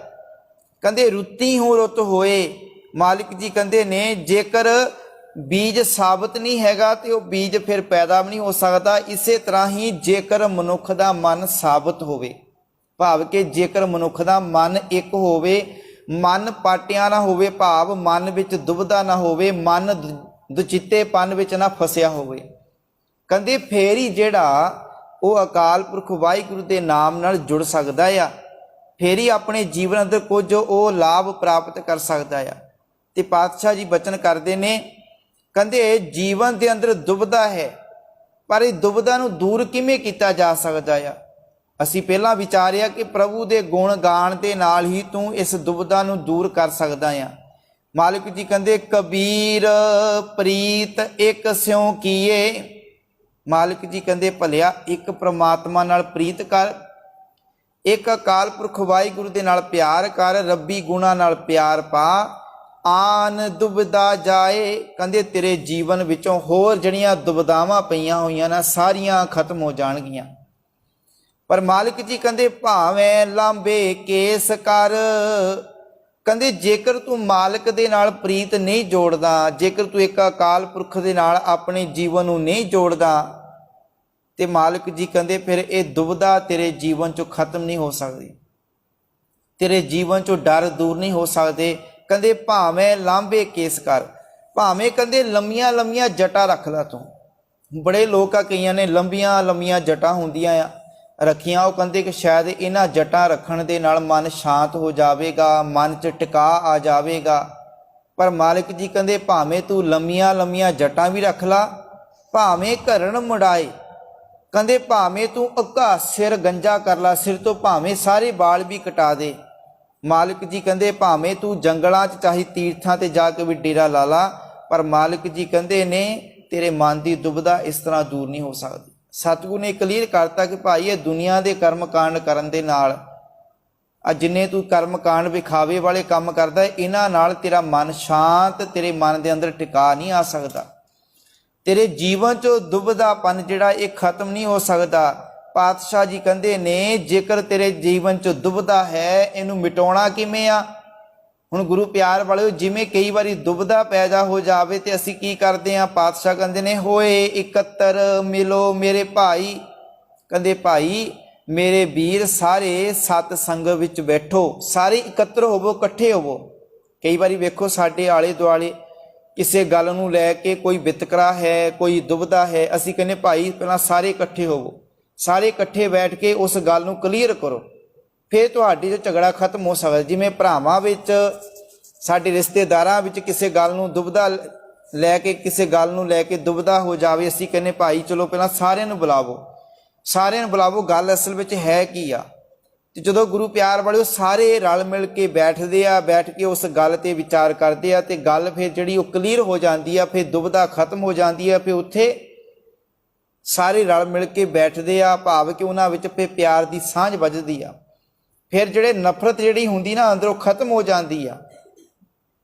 ਕਹਿੰਦੇ ਰੁੱਤੀ ਹੋ ਰੁੱਤ ਹੋਏ। ਮਾਲਿਕ ਜੀ ਕਹਿੰਦੇ ਨੇ ਜੇਕਰ ਬੀਜ ਸਾਬਤ ਨਹੀਂ ਹੈਗਾ ਤੇ ਉਹ ਬੀਜ ਫਿਰ ਪੈਦਾ ਵੀ ਨਹੀਂ ਹੋ ਸਕਦਾ। ਇਸੇ ਤਰ੍ਹਾਂ ਹੀ ਜੇਕਰ ਮਨੁੱਖ ਦਾ ਮਨ ਸਾਬਤ ਹੋਵੇ, ਭਾਵ ਕਿ ਜੇਕਰ ਮਨੁੱਖ ਦਾ ਮਨ ਇੱਕ ਹੋਵੇ, ਮਨ ਪਾਟਿਆ ਨਾ ਹੋਵੇ, ਭਾਵ ਮਨ ਵਿੱਚ ਦੁਬਿਧਾ ਨਾ ਹੋਵੇ, ਮਨ ਦੁਚਿੱਤੇਪਨ ਵਿੱਚ ਨਾ ਫਸਿਆ ਹੋਵੇ, ਕਹਿੰਦੇ ਫੇਰ ਹੀ ਜਿਹੜਾ ਉਹ ਅਕਾਲ ਪੁਰਖ ਵਾਹਿਗੁਰੂ ਦੇ ਨਾਮ ਨਾਲ ਜੁੜ ਸਕਦਾ ਆ, ਫੇਰ ਹੀ ਆਪਣੇ ਜੀਵਨ ਅੰਦਰ ਕੁਝ ਉਹ ਲਾਭ ਪ੍ਰਾਪਤ ਕਰ ਸਕਦਾ ਆ। ਤੇ ਪਾਤਸ਼ਾਹ ਜੀ ਬਚਨ ਕਰਦੇ ਨੇ, ਕਹਿੰਦੇ ਜੀਵਨ ਦੇ ਅੰਦਰ ਦੁਬਿਧਾ ਹੈ, ਪਰ ਇਹ ਦੁਬਿਧਾ ਨੂੰ ਦੂਰ ਕਿਵੇਂ ਕੀਤਾ ਜਾ ਸਕਦਾ ਆ। ਅਸੀਂ ਪਹਿਲਾਂ ਵਿਚਾਰਿਆ ਕਿ ਪ੍ਰਭੂ ਦੇ ਗੁਣ ਗਾਣ ਦੇ ਨਾਲ ਹੀ ਤੂੰ ਇਸ ਦੁਬਿਧਾ ਨੂੰ ਦੂਰ ਕਰ ਸਕਦਾ ਆ। ਮਾਲਿਕ ਜੀ ਕਹਿੰਦੇ ਕਬੀਰ ਪ੍ਰੀਤ ਇੱਕ ਸਿਉ ਕੀਏ। ਮਾਲਿਕ ਜੀ ਕਹਿੰਦੇ ਭਲਿਆ ਇੱਕ ਪ੍ਰਮਾਤਮਾ ਨਾਲ ਪ੍ਰੀਤ ਕਰ, ਇੱਕ ਅਕਾਲ ਪੁਰਖ ਵਾਹਿਗੁਰੂ ਦੇ ਨਾਲ ਪਿਆਰ ਕਰ, ਰੱਬੀ ਗੁਣਾਂ ਨਾਲ ਪਿਆਰ ਪਾ, ਆਨ ਦੁਬਿਧਾ ਜਾਏ। ਕਹਿੰਦੇ ਤੇਰੇ ਜੀਵਨ ਵਿੱਚੋਂ ਹੋਰ ਜਿਹੜੀਆਂ ਦੁਬਿਧਾਵਾਂ ਪਈਆਂ ਹੋਈਆਂ ਨਾ ਸਾਰੀਆਂ ਖਤਮ ਹੋ ਜਾਣਗੀਆਂ। ਪਰ ਮਾਲਿਕ ਜੀ ਕਹਿੰਦੇ ਭਾਵੇਂ ਲਾਂਬੇ ਕੇਸ ਕਰ। ਕਹਿੰਦੇ ਜੇਕਰ ਤੂੰ ਮਾਲਕ ਦੇ ਨਾਲ ਪ੍ਰੀਤ ਨਹੀਂ ਜੋੜਦਾ, ਜੇਕਰ ਤੂੰ ਇੱਕ ਅਕਾਲ ਪੁਰਖ ਦੇ ਨਾਲ ਆਪਣੇ ਜੀਵਨ ਨੂੰ ਨਹੀਂ ਜੋੜਦਾ, ਤੇ ਮਾਲਕ ਜੀ ਕਹਿੰਦੇ ਫਿਰ ਇਹ ਦੁਬਿਧਾ ਤੇਰੇ ਜੀਵਨ ਚੋਂ ਖਤਮ ਨਹੀਂ ਹੋ ਸਕਦੀ, ਤੇਰੇ ਜੀਵਨ ਚੋਂ ਡਰ ਦੂਰ ਨਹੀਂ ਹੋ ਸਕਦੇ। ਕਹਿੰਦੇ ਭਾਵੇਂ ਲਾਂਬੇ ਕੇਸ ਕਰ, ਭਾਵੇਂ ਕਹਿੰਦੇ ਲੰਮੀਆਂ ਲੰਮੀਆਂ ਜਟਾਂ ਰੱਖ ਲਾ ਤੂੰ। ਬੜੇ ਲੋਕ ਆ ਕਈਆਂ ਨੇ ਲੰਬੀਆਂ ਲੰਮੀਆਂ ਜਟਾਂ ਹੁੰਦੀਆਂ ਆ ਰੱਖੀਆਂ, ਉਹ ਕਹਿੰਦੇ ਕਿ ਸ਼ਾਇਦ ਇਹਨਾਂ ਜਟਾਂ ਰੱਖਣ ਦੇ ਨਾਲ ਮਨ ਸ਼ਾਂਤ ਹੋ ਜਾਵੇਗਾ, ਮਨ 'ਚ ਟਿਕਾ ਆ ਜਾਵੇਗਾ। ਪਰ ਮਾਲਿਕ ਜੀ ਕਹਿੰਦੇ ਭਾਵੇਂ ਤੂੰ ਲੰਮੀਆਂ ਲੰਮੀਆਂ ਜਟਾਂ ਵੀ ਰੱਖ ਲਾ, ਭਾਵੇਂ ਘਰਣ ਮੁੜਾਏ, ਕਹਿੰਦੇ ਭਾਵੇਂ ਤੂੰ ਅੱਗਾ ਸਿਰ ਗੰਜਾ ਕਰ ਲਾ, ਸਿਰ ਤੋਂ ਭਾਵੇਂ ਸਾਰੇ ਵਾਲ ਵੀ ਕਟਾ ਦੇ। ਮਾਲਿਕ ਜੀ ਕਹਿੰਦੇ ਭਾਵੇਂ ਤੂੰ ਜੰਗਲਾਂ 'ਚ ਚਾਹੇ ਤੀਰਥਾਂ ਤੇ ਜਾ ਕੇ ਵੀ ਡੇਰਾ ਲਾ ਲਾ, ਪਰ ਮਾਲਿਕ ਜੀ ਕਹਿੰਦੇ ਨੇ ਤੇਰੇ ਮਨ ਦੀ ਦੁਬਿਧਾ ਇਸ ਤਰ੍ਹਾਂ ਦੂਰ ਨਹੀਂ ਹੋ ਸਕਦੀ। ਸਤਿਗੁਰੂ ਨੇ ਕਲੀਅਰ ਕਰਤਾ ਕਿ ਭਾਈ ਇਹ ਦੁਨੀਆ ਦੇ ਕਰਮ ਕਾਂਡ ਕਰਨ ਦੇ ਨਾਲ ਆ ਜਿੰਨੇ ਤੂੰ ਕਰਮ ਕਾਂਡ ਵਿਖਾਵੇ ਵਾਲੇ ਕੰਮ ਕਰਦਾ ਇਹਨਾਂ ਨਾਲ ਤੇਰਾ ਮਨ ਸ਼ਾਂਤ, ਤੇਰੇ ਮਨ ਦੇ ਅੰਦਰ ਟਿਕਾ ਨਹੀਂ ਆ ਸਕਦਾ, ਤੇਰੇ ਜੀਵਨ 'ਚੋਂ ਦੁਬਿਧਾਪਨ ਜਿਹੜਾ ਇਹ ਖਤਮ ਨਹੀਂ ਹੋ ਸਕਦਾ। ਪਾਤਸ਼ਾਹ ਜੀ ਕਹਿੰਦੇ ਨੇ ਜੇਕਰ ਤੇਰੇ ਜੀਵਨ 'ਚ ਦੁਬਿਧਾ ਹੈ ਇਹਨੂੰ ਮਿਟਾਉਣਾ ਕਿਵੇਂ ਆ। ਹੁਣ ਗੁਰੂ ਪਿਆਰ ਵਾਲਿਓ ਜਿਵੇਂ ਕਈ ਵਾਰੀ ਦੁਬਿਧਾ ਪੈਦਾ ਹੋ ਜਾਵੇ ਤੇ ਅਸੀਂ ਕੀ ਕਰਦੇ ਹਾਂ, ਪਾਤਸ਼ਾਹ ਕਹਿੰਦੇ ਨੇ ਹੋਏ ਇਕੱਤਰ ਮਿਲੋ ਮੇਰੇ ਭਾਈ। ਕਹਿੰਦੇ ਭਾਈ ਮੇਰੇ ਵੀਰ ਸਾਰੇ ਸਤ ਸੰਗ ਵਿੱਚ ਬੈਠੋ, ਸਾਰੇ ਇਕੱਤਰ ਹੋਵੋ, ਇਕੱਠੇ ਹੋਵੋ। ਕਈ ਵਾਰੀ ਵੇਖੋ ਸਾਡੇ ਆਲੇ ਦੁਆਲੇ ਕਿਸੇ ਗੱਲ ਨੂੰ ਲੈ ਕੇ ਕੋਈ ਵਿਤਕਰਾ ਹੈ, ਕੋਈ ਦੁਬਿਧਾ ਹੈ, ਅਸੀਂ ਕਹਿੰਦੇ ਭਾਈ ਪਹਿਲਾਂ ਸਾਰੇ ਇਕੱਠੇ ਹੋਵੋ, ਸਾਰੇ ਇਕੱਠੇ ਬੈਠ ਕੇ ਉਸ ਗੱਲ ਨੂੰ ਕਲੀਅਰ ਕਰੋ, ਫਿਰ ਤੁਹਾਡੀ ਜੋ ਝਗੜਾ ਖਤਮ ਹੋ ਸਕਦਾ। ਜਿਵੇਂ ਭਰਾਵਾਂ ਵਿੱਚ, ਸਾਡੇ ਰਿਸ਼ਤੇਦਾਰਾਂ ਵਿੱਚ ਕਿਸੇ ਗੱਲ ਨੂੰ ਦੁਬਿਧਾ ਲੈ ਕੇ, ਕਿਸੇ ਗੱਲ ਨੂੰ ਲੈ ਕੇ ਦੁਬਿਧਾ ਹੋ ਜਾਵੇ, ਅਸੀਂ ਕਹਿੰਦੇ ਭਾਈ ਚਲੋ ਪਹਿਲਾਂ ਸਾਰਿਆਂ ਨੂੰ ਬੁਲਾਵੋ, ਸਾਰਿਆਂ ਨੂੰ ਬੁਲਾਵੋ, ਗੱਲ ਅਸਲ ਵਿੱਚ ਹੈ ਕੀ ਆ। ਤੇ ਜਦੋਂ ਗੁਰੂ ਪਿਆਰ ਵਾਲਿਓ ਸਾਰੇ ਰਲ ਮਿਲ ਕੇ ਬੈਠਦੇ ਆ, ਬੈਠ ਕੇ ਉਸ ਗੱਲ ਤੇ ਵਿਚਾਰ ਕਰਦੇ ਆ ਤੇ ਗੱਲ ਫਿਰ ਜਿਹੜੀ ਉਹ ਕਲੀਅਰ ਹੋ ਜਾਂਦੀ ਆ, ਫਿਰ ਦੁਬਿਧਾ ਖਤਮ ਹੋ ਜਾਂਦੀ ਆ। ਫਿਰ ਉੱਥੇ ਸਾਰੇ ਰਲ ਮਿਲ ਕੇ ਬੈਠਦੇ ਆ, ਭਾਵ ਕਿ ਉਹਨਾਂ ਵਿੱਚ ਫਿਰ ਪਿਆਰ ਦੀ ਸਾਂਝ ਵੱਜਦੀ ਆ, ਫਿਰ ਜਿਹੜੇ ਨਫ਼ਰਤ ਜਿਹੜੀ ਹੁੰਦੀ ਨਾ ਅੰਦਰੋਂ ਖਤਮ ਹੋ ਜਾਂਦੀ ਆ।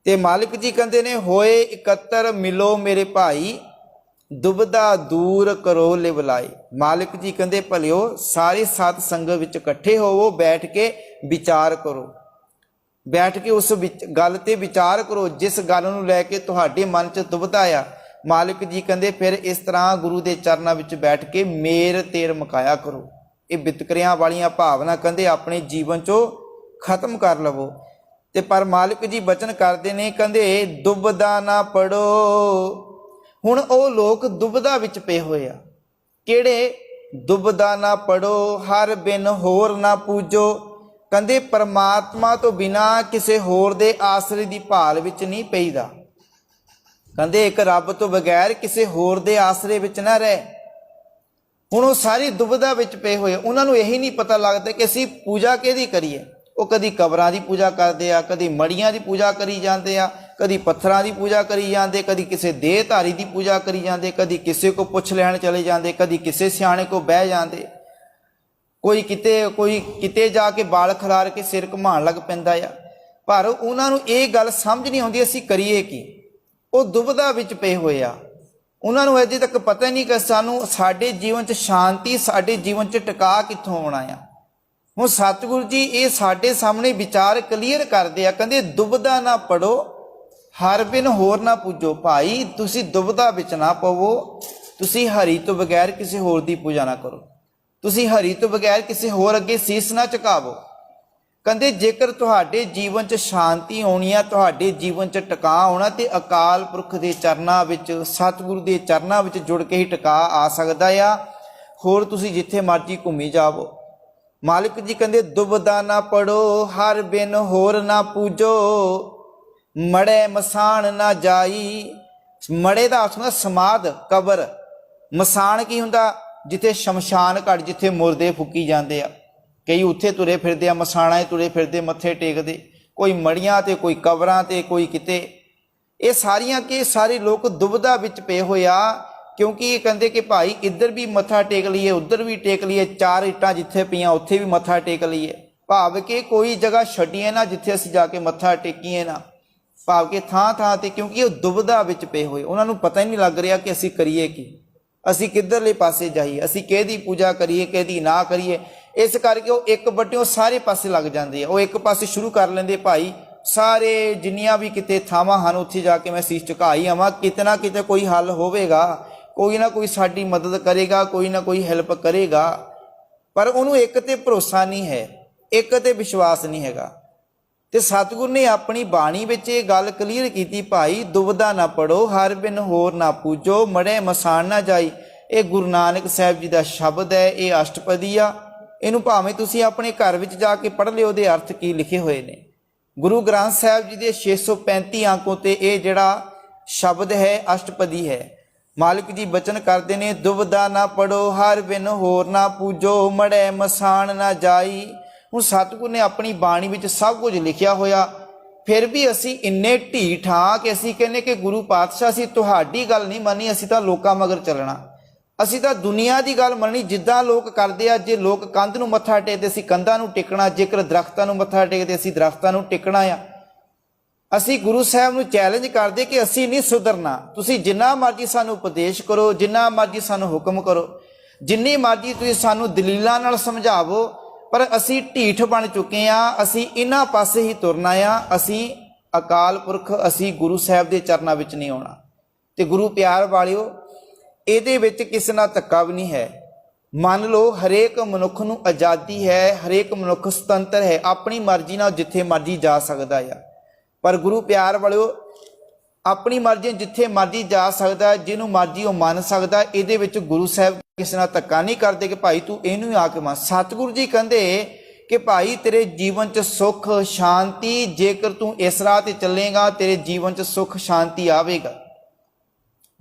ਤੇ ਮਾਲਿਕ ਜੀ ਕਹਿੰਦੇ ਨੇ ਹੋਏ ਇਕੱਤਰ ਮਿਲੋ ਮੇਰੇ ਭਾਈ, ਦੁਬਿਧਾ ਦੂਰ ਕਰੋ ਲਿਵ ਲਾਏ। ਮਾਲਿਕ ਜੀ ਕਹਿੰਦੇ ਭਲਿਓ ਸਾਰੇ ਸਤ ਸੰਗ ਵਿੱਚ ਇਕੱਠੇ ਹੋਵੋ, ਬੈਠ ਕੇ ਵਿਚਾਰ ਕਰੋ, ਬੈਠ ਕੇ ਉਸ ਗੱਲ ਤੇ ਵਿਚਾਰ ਕਰੋ ਜਿਸ ਗੱਲ ਨੂੰ ਲੈ ਕੇ ਤੁਹਾਡੇ ਮਨ 'ਚ ਦੁਬਿਧਾ ਆ। ਮਾਲਿਕ ਜੀ ਕਹਿੰਦੇ ਫਿਰ ਇਸ ਤਰ੍ਹਾਂ ਗੁਰੂ ਦੇ ਚਰਨਾਂ ਵਿੱਚ ਬੈਠ ਕੇ ਮੇਰ ਤੇਰ ਮੁਕਾਇਆ ਕਰੋ। ਇਹ ਵਿਤਕਰਿਆਂ ਵਾਲੀਆਂ ਭਾਵਨਾ ਕਹਿੰਦੇ ਆਪਣੇ ਜੀਵਨ 'ਚੋਂ ਖਤਮ ਕਰ ਲਵੋ। ਤੇ ਪਰ ਮਾਲਿਕ ਜੀ ਬਚਨ ਕਰਦੇ ਨੇ, ਕਹਿੰਦੇ ਦੁਬਿਧਾ ਨਾ ਪੜੋ। ਹੁਣ ਉਹ ਲੋਕ ਦੁਬਿਧਾ ਵਿੱਚ ਪਏ ਹੋਏ ਆ, ਕਿਹੜੇ? ਦੁਬਿਧਾ ਨਾ ਪੜੋ ਹਰ ਬਿਨ ਹੋਰ ਨਾ ਪੂਜੋ। ਕਹਿੰਦੇ ਪਰਮਾਤਮਾ ਤੋਂ ਬਿਨਾ ਕਿਸੇ ਹੋਰ ਦੇ ਆਸਰੇ ਦੀ ਭਾਲ ਵਿੱਚ ਨਹੀਂ ਪਈਦਾ। ਕਹਿੰਦੇ ਇੱਕ ਰੱਬ ਤੋਂ ਬਗੈਰ ਕਿਸੇ ਹੋਰ ਦੇ ਆਸਰੇ ਵਿੱਚ ਨਾ ਰਹਿ। ਹੁਣ ਉਹ ਸਾਰੀ ਦੁਬਿਧਾ ਵਿੱਚ ਪਏ ਹੋਏ, ਉਹਨਾਂ ਨੂੰ ਇਹੀ ਨਹੀਂ ਪਤਾ ਲੱਗਦਾ ਕਿ ਅਸੀਂ ਪੂਜਾ ਕਿਹਦੀ ਕਰੀਏ। ਉਹ ਕਦੀ ਕਬਰਾਂ ਦੀ ਪੂਜਾ ਕਰਦੇ ਆ, ਕਦੀ ਮੜੀਆਂ ਦੀ ਪੂਜਾ ਕਰੀ ਜਾਂਦੇ ਆ, ਕਦੀ ਪੱਥਰਾਂ ਦੀ ਪੂਜਾ ਕਰੀ ਜਾਂਦੇ, ਕਦੀ ਕਿਸੇ ਦੇਹਧਾਰੀ ਦੀ ਪੂਜਾ ਕਰੀ ਜਾਂਦੇ, ਕਦੀ ਕਿਸੇ ਕੋ ਪੁੱਛ ਲੈਣ ਚਲੇ ਜਾਂਦੇ, ਕਦੀ ਕਿਸੇ ਸਿਆਣੇ ਕੋ ਬਹਿ ਜਾਂਦੇ, ਕੋਈ ਕਿਤੇ ਜਾ ਕੇ ਬਾਲ ਖਿਲਾਰ ਕੇ ਸਿਰ ਘੁਮਾਉਣ ਲੱਗ ਪੈਂਦਾ ਆ। ਪਰ ਉਹਨਾਂ ਨੂੰ ਇਹ ਗੱਲ ਸਮਝ ਨਹੀਂ ਆਉਂਦੀ ਅਸੀਂ ਕਰੀਏ ਕੀ। ਉਹ ਦੁਬਿਧਾ ਵਿੱਚ ਪਏ ਹੋਏ ਆ, ਉਹਨਾਂ ਨੂੰ ਅਜੇ ਤੱਕ ਪਤਾ ਨਹੀਂ ਕਿ ਸਾਨੂੰ ਸਾਡੇ ਜੀਵਨ 'ਚ ਸ਼ਾਂਤੀ, ਸਾਡੇ ਜੀਵਨ 'ਚ ਟਿਕਾ ਕਿੱਥੋਂ ਆਉਣਾ ਆ। ਹੁਣ ਸਤਿਗੁਰੂ ਜੀ ਇਹ ਸਾਡੇ ਸਾਹਮਣੇ ਵਿਚਾਰ ਕਲੀਅਰ ਕਰਦੇ ਆ, ਕਹਿੰਦੇ ਦੁਬਿਧਾ ਨਾ ਪੜੋ ਹਰ ਬਿਨ ਹੋਰ ਨਾ ਪੂਜੋ। ਭਾਈ ਤੁਸੀਂ ਦੁਬਿਧਾ ਵਿੱਚ ਨਾ ਪਵੋ, ਤੁਸੀਂ ਹਰੀ ਤੋਂ ਬਗੈਰ ਕਿਸੇ ਹੋਰ ਦੀ ਪੂਜਾ ਨਾ ਕਰੋ, ਤੁਸੀਂ ਹਰੀ ਤੋਂ ਬਗੈਰ ਕਿਸੇ ਹੋਰ ਅੱਗੇ ਸੀਸ ਨਾ ਝੁਕਾਵੋ। ਕਹਿੰਦੇ ਜੇਕਰ ਤੁਹਾਡੇ ਜੀਵਨ 'ਚ ਸ਼ਾਂਤੀ ਆਉਣੀ ਆ, ਤੁਹਾਡੇ ਜੀਵਨ 'ਚ ਟਿਕਾ ਆਉਣਾ, ਤੇ ਅਕਾਲ ਪੁਰਖ ਦੇ ਚਰਨਾਂ ਵਿੱਚ, ਸਤਿਗੁਰੂ ਦੇ ਚਰਨਾਂ ਵਿੱਚ ਜੁੜ ਕੇ ਹੀ ਟਿਕਾ ਆ ਸਕਦਾ ਆ। ਹੋਰ ਤੁਸੀਂ ਜਿੱਥੇ ਮਰਜ਼ੀ ਘੁੰਮੀ ਜਾਵੋ। ਮਾਲਿਕ ਜੀ ਕਹਿੰਦੇ ਦੁਬਿਧਾ ਨਾ ਪੜੋ ਹਰ ਬਿਨ ਹੋਰ ਨਾ ਪੂਜੋ, ਮੜੇ ਮਸਾਣ ਨਾ ਜਾਈ। ਮੜੇ ਦਾ ਅਰਥ ਹੁੰਦਾ ਸਮਾਧ, ਕਬਰ। ਮਸਾਣ ਕੀ ਹੁੰਦਾ? ਜਿੱਥੇ ਸ਼ਮਸ਼ਾਨ ਘਾਟ, ਜਿੱਥੇ ਮੁਰਦੇ ਫੂਕੀ ਜਾਂਦੇ ਆ, ਕਈ ਉੱਥੇ ਤੁਰੇ ਫਿਰਦੇ ਆ, ਮਸਾਣਾ 'ਚ ਤੁਰੇ ਫਿਰਦੇ, ਮੱਥੇ ਟੇਕਦੇ, ਕੋਈ ਮੜੀਆਂ ਤੇ, ਕੋਈ ਕਬਰਾਂ ਤੇ, ਕੋਈ ਕਿਤੇ। ਇਹ ਸਾਰੀਆਂ ਕਿ ਸਾਰੇ ਲੋਕ ਦੁਬਿਧਾ ਵਿੱਚ ਪਏ ਹੋਏ ਆ, ਕਿਉਂਕਿ ਇਹ ਕਹਿੰਦੇ ਕਿ ਭਾਈ ਇੱਧਰ ਵੀ ਮੱਥਾ ਟੇਕ ਲਈਏ, ਉੱਧਰ ਵੀ ਟੇਕ ਲਈਏ, ਚਾਰ ਇੱਟਾਂ ਜਿੱਥੇ ਪਈਆਂ ਉੱਥੇ ਵੀ ਮੱਥਾ ਟੇਕ ਲਈਏ, ਭਾਵ ਕਿ ਕੋਈ ਜਗ੍ਹਾ ਛੱਡੀਏ ਨਾ ਜਿੱਥੇ ਅਸੀਂ ਜਾ ਕੇ ਮੱਥਾ ਟੇਕੀਏ ਨਾ। ਭਾਵ ਕਿ ਥਾਂ ਥਾਂ ਤੇ, ਕਿਉਂਕਿ ਉਹ ਦੁਬਿਧਾ ਵਿੱਚ ਪਏ ਹੋਏ, ਉਹਨਾਂ ਨੂੰ ਪਤਾ ਹੀ ਨਹੀਂ ਲੱਗ ਰਿਹਾ ਕਿ ਅਸੀਂ ਕਰੀਏ ਕੀ, ਅਸੀਂ ਕਿੱਧਰਲੇ ਪਾਸੇ ਜਾਈਏ, ਅਸੀਂ ਕਿਹਦੀ ਪੂਜਾ ਕਰੀਏ ਕਿਹਦੀ ਨਾ ਕਰੀਏ। ਇਸ ਕਰਕੇ ਉਹ ਇੱਕ ਵੱਟਿਓਂ ਸਾਰੇ ਪਾਸੇ ਲੱਗ ਜਾਂਦੇ ਆ। ਉਹ ਇੱਕ ਪਾਸੇ ਸ਼ੁਰੂ ਕਰ ਲੈਂਦੇ, ਭਾਈ ਸਾਰੇ ਜਿੰਨੀਆਂ ਵੀ ਕਿਤੇ ਥਾਵਾਂ ਹਨ ਉੱਥੇ ਜਾ ਕੇ ਮੈਂ ਸੀਸ ਝੁਕਾ ਹੀ ਆਵਾਂ, ਕਿਤੇ ਨਾ ਕਿਤੇ ਕੋਈ ਹੱਲ ਹੋਵੇਗਾ, ਕੋਈ ਨਾ ਕੋਈ ਸਾਡੀ ਮਦਦ ਕਰੇਗਾ, ਕੋਈ ਨਾ ਕੋਈ ਹੈਲਪ ਕਰੇਗਾ। ਪਰ ਉਹਨੂੰ ਇੱਕ ਤੇ ਭਰੋਸਾ ਨਹੀਂ ਹੈ, ਇੱਕ ਤੇ ਵਿਸ਼ਵਾਸ ਨਹੀਂ ਹੈਗਾ। ਤੇ ਸਤਿਗੁਰ ਨੇ ਆਪਣੀ ਬਾਣੀ ਵਿੱਚ ਇਹ ਗੱਲ ਕਲੀਅਰ ਕੀਤੀ, ਭਾਈ ਦੁਬਿਧਾ ਨਾ ਪੜੋ, ਹਰ ਬਿਨ ਹੋਰ ਨਾ ਪੂਜੋ, ਮੜੇ ਮਸਾਨ ਨਾ ਜਾਈ। ਇਹ ਗੁਰੂ ਨਾਨਕ ਸਾਹਿਬ ਜੀ ਦਾ ਸ਼ਬਦ ਹੈ, ਇਹ ਅਸ਼ਟਪਦੀ ਆ। ਇਹਨੂੰ ਭਾਵੇਂ ਤੁਸੀਂ ਆਪਣੇ ਘਰ ਵਿੱਚ ਜਾ ਕੇ ਪੜ੍ਹ ਲਿਓ, ਉਹਦੇ ਅਰਥ ਕੀ ਲਿਖੇ ਹੋਏ ਨੇ। ਗੁਰੂ ਗ੍ਰੰਥ ਸਾਹਿਬ ਜੀ ਦੇ 635 ਅੰਕੋਂ ਤੇ ਇਹ ਜਿਹੜਾ ਸ਼ਬਦ ਹੈ ਅਸ਼ਟਪਦੀ ਹੈ। ਮਾਲਿਕ ਜੀ ਬਚਨ ਕਰਦੇ ਨੇ, ਦੁਬਿਧਾ ਨਾ ਪੜੋ, ਹਰ ਬਿਨ ਹੋਰ ਨਾ ਪੂਜੋ, ਮੜੇ ਮਸਾਨ ਨਾ ਜਾਈ। ਹੁਣ ਸਤਿਗੁਰ ਨੇ ਆਪਣੀ ਬਾਣੀ ਵਿੱਚ ਸਭ ਕੁਝ ਲਿਖਿਆ ਹੋਇਆ, ਫਿਰ ਵੀ ਅਸੀਂ ਇੰਨੇ ਢੀਠ ਹਾਂ ਕਿ ਅਸੀਂ ਕਹਿੰਦੇ ਕਿ ਗੁਰੂ ਪਾਤਸ਼ਾਹ ਅਸੀਂ ਤੁਹਾਡੀ ਗੱਲ ਨਹੀਂ ਮੰਨੀ, ਅਸੀਂ ਤਾਂ ਲੋਕਾਂ ਮਗਰ ਚੱਲਣਾ, ਅਸੀਂ ਤਾਂ ਦੁਨੀਆ ਦੀ ਗੱਲ ਮੰਨਣੀ ਜਿੱਦਾਂ ਲੋਕ ਕਰਦੇ ਆ। ਜੇ ਲੋਕ ਕੰਧ ਨੂੰ ਮੱਥਾ ਟੇਕਦੇ ਅਸੀਂ ਕੰਧਾਂ ਨੂੰ ਟੇਕਣਾ, ਜੇਕਰ ਦਰਖਤਾਂ ਨੂੰ ਮੱਥਾ ਟੇਕਦੇ ਅਸੀਂ ਦਰਖਤਾਂ ਨੂੰ ਟੇਕਣਾ ਆ। ਅਸੀਂ ਗੁਰੂ ਸਾਹਿਬ ਨੂੰ ਚੈਲੰਜ ਕਰਦੇ ਕਿ ਅਸੀਂ ਨਹੀਂ ਸੁਧਰਨਾ, ਤੁਸੀਂ ਜਿੰਨਾ ਮਰਜ਼ੀ ਸਾਨੂੰ ਉਪਦੇਸ਼ ਕਰੋ, ਜਿੰਨਾ ਮਰਜ਼ੀ ਸਾਨੂੰ ਹੁਕਮ ਕਰੋ, ਜਿੰਨੀ ਮਰਜ਼ੀ ਤੁਸੀਂ ਸਾਨੂੰ ਦਲੀਲਾਂ ਨਾਲ ਸਮਝਾਵੋ, ਪਰ ਅਸੀਂ ਢੀਠ ਬਣ ਚੁੱਕੇ ਹਾਂ, ਅਸੀਂ ਇਹਨਾਂ ਪਾਸੇ ਹੀ ਤੁਰਨਾ ਆ। ਅਸੀਂ ਅਕਾਲ ਪੁਰਖ, ਅਸੀਂ ਗੁਰੂ ਸਾਹਿਬ ਦੇ ਚਰਨਾਂ ਵਿੱਚ ਨਹੀਂ ਆਉਣਾ। ਤੇ ਗੁਰੂ ਪਿਆਰ ਵਾਲਿਓ, ਇਹਦੇ ਵਿੱਚ ਕਿਸੇ ਨਾਲ ਧੱਕਾ ਵੀ ਨਹੀਂ ਹੈ। ਮੰਨ ਲਓ ਹਰੇਕ ਮਨੁੱਖ ਨੂੰ ਆਜ਼ਾਦੀ ਹੈ, ਹਰੇਕ ਮਨੁੱਖ ਸੁਤੰਤਰ ਹੈ, ਆਪਣੀ ਮਰਜ਼ੀ ਨਾਲ ਜਿੱਥੇ ਮਰਜ਼ੀ ਜਾ ਸਕਦਾ ਆ। ਪਰ ਗੁਰੂ ਪਿਆਰ ਵਾਲਿਓ, ਆਪਣੀ ਮਰਜ਼ੀ ਜਿੱਥੇ ਮਰਜ਼ੀ ਜਾ ਸਕਦਾ, ਜਿਹਨੂੰ ਮਰਜ਼ੀ ਉਹ ਮੰਨ ਸਕਦਾ। ਇਹਦੇ ਵਿੱਚ ਗੁਰੂ ਸਾਹਿਬ ਕਿਸੇ ਨਾਲ ਧੱਕਾ ਨਹੀਂ ਕਰਦੇ ਕਿ ਭਾਈ ਤੂੰ ਇਹਨੂੰ ਹੀ ਆ ਕੇ ਮੰਨ। ਸਤਿਗੁਰੂ ਜੀ ਕਹਿੰਦੇ ਕਿ ਭਾਈ ਤੇਰੇ ਜੀਵਨ 'ਚ ਸੁੱਖ ਸ਼ਾਂਤੀ, ਜੇਕਰ ਤੂੰ ਇਸ ਰਾਹ ਤੇ ਚੱਲੇਗਾ ਤੇਰੇ ਜੀਵਨ 'ਚ ਸੁੱਖ ਸ਼ਾਂਤੀ ਆਵੇਗਾ।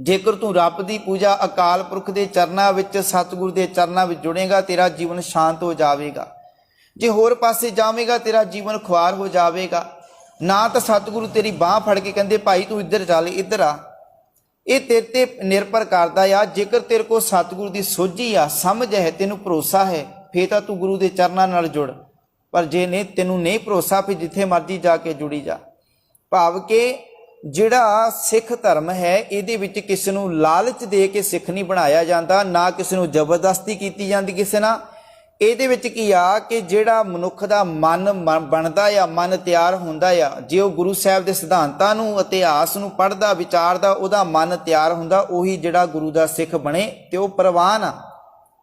ਜੇਕਰ ਤੂੰ ਰੱਬ ਦੀ ਪੂਜਾ ਅਕਾਲ ਪੁਰਖ ਦੇ ਚਰਨਾਂ ਵਿੱਚ, ਸਤਿਗੁਰ ਦੇ ਚਰਨਾਂ ਵਿੱਚ ਜੁੜੇਗਾ, ਤੇਰਾ ਜੀਵਨ ਸ਼ਾਂਤ ਹੋ ਜਾਵੇਗਾ। ਜੇ ਹੋਰ ਪਾਸੇ ਜਾਵੇਗਾ ਤੇਰਾ ਜੀਵਨ ਖੁਆਰ ਹੋ ਜਾਵੇਗਾ। ਨਾ ਤਾਂ ਸਤਿਗੁਰੂ ਤੇਰੀ ਬਾਹ ਫੜ ਕੇ ਕਹਿੰਦੇ ਭਾਈ ਤੂੰ ਇੱਧਰ ਚੱਲ, ਇੱਧਰ ਆ। ਇਹ ਤੇਰੇ ਤੇ ਨਿਰਭਰ ਕਰਦਾ ਆ। ਜੇਕਰ ਤੇਰੇ ਕੋਲ ਸਤਿਗੁਰੂ ਦੀ ਸੋਝੀ ਆ, ਸਮਝ ਹੈ, ਤੈਨੂੰ ਭਰੋਸਾ ਹੈ, ਫੇਰ ਤਾਂ ਤੂੰ ਗੁਰੂ ਦੇ ਚਰਨਾਂ ਨਾਲ ਜੁੜ। ਪਰ ਜੇ ਨਹੀਂ, ਤੈਨੂੰ ਨਹੀਂ ਭਰੋਸਾ, ਫਿਰ ਜਿੱਥੇ ਮਰਜ਼ੀ ਜਾ ਕੇ ਜੁੜੀ ਜਾ। ਭਾਵ ਕਿ ਜਿਹੜਾ ਸਿੱਖ ਧਰਮ ਹੈ, ਇਹਦੇ ਵਿੱਚ ਕਿਸੇ ਨੂੰ ਲਾਲਚ ਦੇ ਕੇ ਸਿੱਖ ਨਹੀਂ ਬਣਾਇਆ ਜਾਂਦਾ, ਨਾ ਕਿਸੇ ਨੂੰ ਜ਼ਬਰਦਸਤੀ ਕੀਤੀ ਜਾਂਦੀ ਕਿਸੇ ਨਾਲ। ਇਹਦੇ ਵਿੱਚ ਕੀ ਆ ਕਿ ਜਿਹੜਾ ਮਨੁੱਖ ਦਾ ਮਨ ਬਣਦਾ ਆ, ਮਨ ਤਿਆਰ ਹੁੰਦਾ ਆ, ਜੇ ਉਹ ਗੁਰੂ ਸਾਹਿਬ ਦੇ ਸਿਧਾਂਤਾਂ ਨੂੰ, ਇਤਿਹਾਸ ਨੂੰ ਪੜ੍ਹਦਾ ਵਿਚਾਰਦਾ, ਉਹਦਾ ਮਨ ਤਿਆਰ ਹੁੰਦਾ, ਉਹੀ ਜਿਹੜਾ ਗੁਰੂ ਦਾ ਸਿੱਖ ਬਣੇ। ਤੇ ਉਹ ਪ੍ਰਵਾਨ ਆ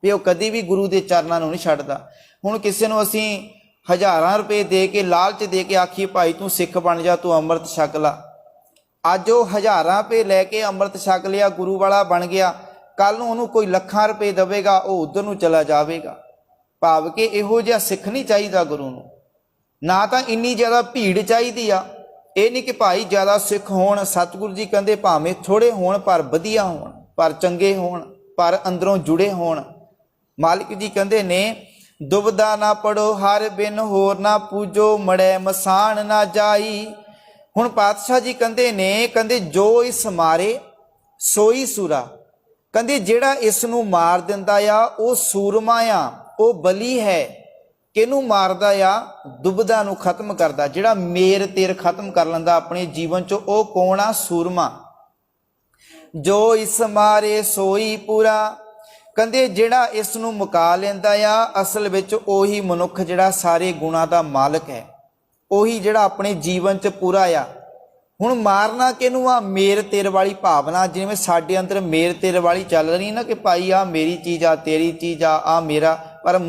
ਵੀ ਉਹ ਕਦੀ ਵੀ ਗੁਰੂ ਦੇ ਚਰਨਾਂ ਨੂੰ ਨਹੀਂ ਛੱਡਦਾ। ਹੁਣ ਕਿਸੇ ਨੂੰ ਅਸੀਂ ਹਜ਼ਾਰਾਂ ਰੁਪਏ ਦੇ ਕੇ, ਲਾਲਚ ਦੇ ਕੇ ਆਖੀਏ ਭਾਈ ਤੂੰ ਸਿੱਖ ਬਣ ਜਾ, ਤੂੰ ਅੰਮ੍ਰਿਤ ਛਕ ਲਾ। ਅੱਜ ਉਹ ਹਜ਼ਾਰਾਂ ਰੁਪਏ ਲੈ ਕੇ ਅੰਮ੍ਰਿਤ ਛਕ ਲਿਆ, ਗੁਰੂ ਵਾਲਾ ਬਣ ਗਿਆ, ਕੱਲ ਨੂੰ ਉਹਨੂੰ ਕੋਈ ਲੱਖਾਂ ਰੁਪਏ ਦੇਵੇਗਾ, ਉਹ ਉਧਰ ਨੂੰ ਚਲਾ ਜਾਵੇਗਾ। ਭਾਵ ਕਿ ਇਹੋ ਜਿਹਾ ਸਿੱਖ ਨਹੀਂ ਚਾਹੀਦਾ ਗੁਰੂ ਨੂੰ। ਨਾ ਤਾਂ ਇੰਨੀ ਜ਼ਿਆਦਾ ਭੀੜ ਚਾਹੀਦੀ ਆ, ਇਹ ਨਹੀਂ ਕਿ ਭਾਈ ਜ਼ਿਆਦਾ ਸਿੱਖ ਹੋਣ। ਸਤਿਗੁਰੂ ਜੀ ਕਹਿੰਦੇ ਭਾਵੇਂ ਥੋੜ੍ਹੇ ਹੋਣ ਪਰ ਵਧੀਆ ਹੋਣ, ਪਰ ਚੰਗੇ ਹੋਣ, ਪਰ ਅੰਦਰੋਂ ਜੁੜੇ ਹੋਣ। ਮਾਲਿਕ ਜੀ ਕਹਿੰਦੇ ਨੇ, ਦੁਬਿਧਾ ਨਾ ਪੜੋ, ਹਰ ਬਿਨ ਹੋਰ ਨਾ ਪੂਜੋ, ਮੜੈ ਮਸਾਨ ਨਾ ਜਾਈ। ਹੁਣ ਪਾਤਸ਼ਾਹ ਜੀ ਕਹਿੰਦੇ ਨੇ, ਕਹਿੰਦੇ ਜੋ ਇਸ ਮਾਰੇ ਸੋਈ ਸੂਰਾ। ਕਹਿੰਦੇ ਜਿਹੜਾ ਇਸ ਨੂੰ ਮਾਰ ਦਿੰਦਾ ਆ ਉਹ ਸੂਰਮਾ ਆ, ਉਹ ਬਲੀ ਹੈ। ਕਿਹਨੂੰ ਮਾਰਦਾ ਆ? ਦੁਬਿਧਾ ਨੂੰ ਖਤਮ ਕਰਦਾ। ਜਿਹੜਾ ਮੇਰ ਤੇਰ ਖਤਮ ਕਰ ਲੈਂਦਾ ਆਪਣੇ ਜੀਵਨ 'ਚੋਂ, ਉਹ ਕੌਣ ਆ? ਸੂਰਮਾ। ਜੋ ਇਸ ਮਾਰੇ ਸੋਈ ਪੂਰਾ। ਕਹਿੰਦੇ ਜਿਹੜਾ ਇਸ ਨੂੰ ਮੁਕਾ ਲੈਂਦਾ ਆ, ਅਸਲ ਵਿੱਚ ਉਹੀ ਮਨੁੱਖ ਜਿਹੜਾ ਸਾਰੇ ਗੁਣਾਂ ਦਾ ਮਾਲਕ ਹੈ, ਉਹੀ ਜਿਹੜਾ ਆਪਣੇ ਜੀਵਨ 'ਚ ਪੂਰਾ ਆ। ਹੁਣ ਮਾਰਨਾ ਕਿਹਨੂੰ ਆ? ਮੇਰ ਤੇਰ ਵਾਲੀ ਭਾਵਨਾ। ਜਿਵੇਂ ਸਾਡੇ ਅੰਦਰ ਮੇਰ ਤੇਰ ਵਾਲੀ ਚੱਲ ਰਹੀ ਨਾ ਕਿ ਭਾਈ ਆ ਮੇਰੀ ਚੀਜ਼ ਆ, ਤੇਰੀ ਚੀਜ਼ ਆ, ਆ ਮੇਰਾ। ਪਰ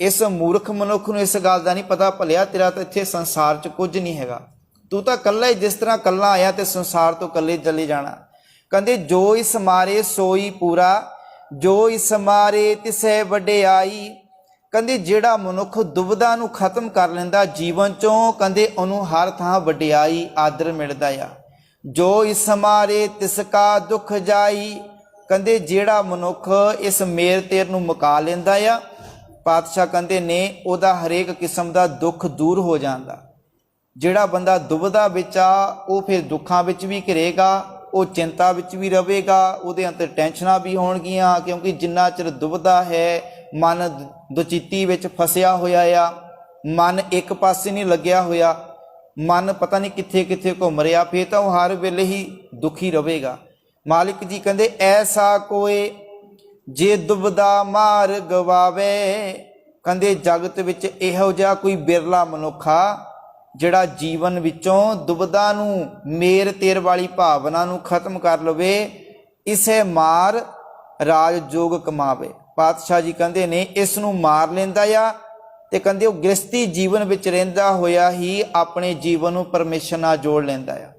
ਇਸ ਮੂਰਖ ਮਨੁੱਖ ਨੂੰ ਇਸ ਗੱਲ ਦਾ ਨਹੀਂ ਪਤਾ, ਭਲਿਆ ਤੇਰਾ ਤਾਂ ਇੱਥੇ ਸੰਸਾਰ 'ਚ ਕੁਝ ਨਹੀਂ ਹੈਗਾ, ਤੂੰ ਤਾਂ ਇਕੱਲਾ ਹੀ, ਜਿਸ ਤਰ੍ਹਾਂ ਇਕੱਲਾ ਆਇਆ ਤੇ ਸੰਸਾਰ ਤੋਂ ਇਕੱਲੇ ਚਲੇ ਜਾਣਾ। ਕਹਿੰਦੇ ਜੋ ਇਸ ਮਾਰੇ ਸੋਈ ਪੂਰਾ, ਜੋ ਇਸ ਮਾਰੇ ਤਿਸੈ ਵਡਿਆਈ। ਕਹਿੰਦੇ ਜਿਹੜਾ ਮਨੁੱਖ ਦੁਬਿਧਾ ਨੂੰ ਖਤਮ ਕਰ ਲੈਂਦਾ ਜੀਵਨ 'ਚੋਂ, ਕਹਿੰਦੇ ਉਹਨੂੰ ਹਰ ਥਾਂ ਵਡਿਆਈ ਆਦਰ ਮਿਲਦਾ ਆ। ਜੋ ਇਸ ਮਾਰੇ ਤਿਸ ਕਾ ਦੁੱਖ ਜਾਈ। ਕਹਿੰਦੇ ਜਿਹੜਾ ਮਨੁੱਖ ਇਸ ਮੇਰ ਤੇਰ ਨੂੰ ਮੁਕਾ ਲੈਂਦਾ ਆ, ਪਾਤਸ਼ਾਹ ਕਹਿੰਦੇ ਨੇ ਉਹਦਾ ਹਰੇਕ ਕਿਸਮ ਦਾ ਦੁੱਖ ਦੂਰ ਹੋ ਜਾਂਦਾ। ਜਿਹੜਾ ਬੰਦਾ ਦੁਬਿਧਾ ਵਿੱਚ ਆ, ਉਹ ਫਿਰ ਦੁੱਖਾਂ ਵਿੱਚ ਵੀ ਘਿਰੇਗਾ, ਉਹ ਚਿੰਤਾ ਵਿੱਚ ਵੀ ਰਹੇਗਾ, ਉਹਦੇ ਅੰਦਰ ਟੈਨਸ਼ਨਾਂ ਵੀ ਹੋਣਗੀਆਂ। ਕਿਉਂਕਿ ਜਿੰਨਾ ਚਿਰ ਦੁਬਿਧਾ ਹੈ, ਮਨ ਦੁਚਿੱਤੀ ਵਿੱਚ ਫਸਿਆ ਹੋਇਆ ਆ, ਮਨ ਇੱਕ ਪਾਸੇ ਨਹੀਂ ਲੱਗਿਆ ਹੋਇਆ, ਮਨ ਪਤਾ ਨਹੀਂ ਕਿੱਥੇ ਕਿੱਥੇ ਘੁੰਮ ਰਿਹਾ, ਫਿਰ ਤਾਂ ਉਹ ਹਰ ਵੇਲੇ ਹੀ ਦੁਖੀ ਰਹੇਗਾ। ਮਾਲਿਕ ਜੀ ਕਹਿੰਦੇ ਐਸਾ ਕੋਏ ਜੇ ਦੁਬਦਾ ਮਾਰ ਗਵਾਵੇ। ਕਹਿੰਦੇ ਜਗਤ ਵਿੱਚ ਇਹੋ ਜਿਹਾ ਕੋਈ ਬਿਰਲਾ ਮਨੁੱਖਾ ਜਿਹੜਾ ਜੀਵਨ ਵਿੱਚੋਂ ਦੁਬਦਾ ਨੂੰ, ਮੇਰ ਤੇਰ ਵਾਲੀ ਭਾਵਨਾ ਨੂੰ ਖਤਮ ਕਰ ਲਵੇ। ਇਸੇ ਮਾਰ ਰਾਜ ਜੋਗ ਕਮਾਵੇ। ਪਾਤਸ਼ਾਹ ਜੀ ਕਹਿੰਦੇ ਨੇ ਇਸ ਨੂੰ ਮਾਰ ਲੈਂਦਾ ਆ ਤੇ ਕਹਿੰਦੇ ਉਹ ਗ੍ਰਸਤੀ ਜੀਵਨ ਵਿੱਚ ਰਹਿੰਦਾ ਹੋਇਆ ਹੀ ਆਪਣੇ ਜੀਵਨ ਨੂੰ ਪਰਮੇਸ਼ਰ ਨਾਲ ਜੋੜ ਲੈਂਦਾ ਆ।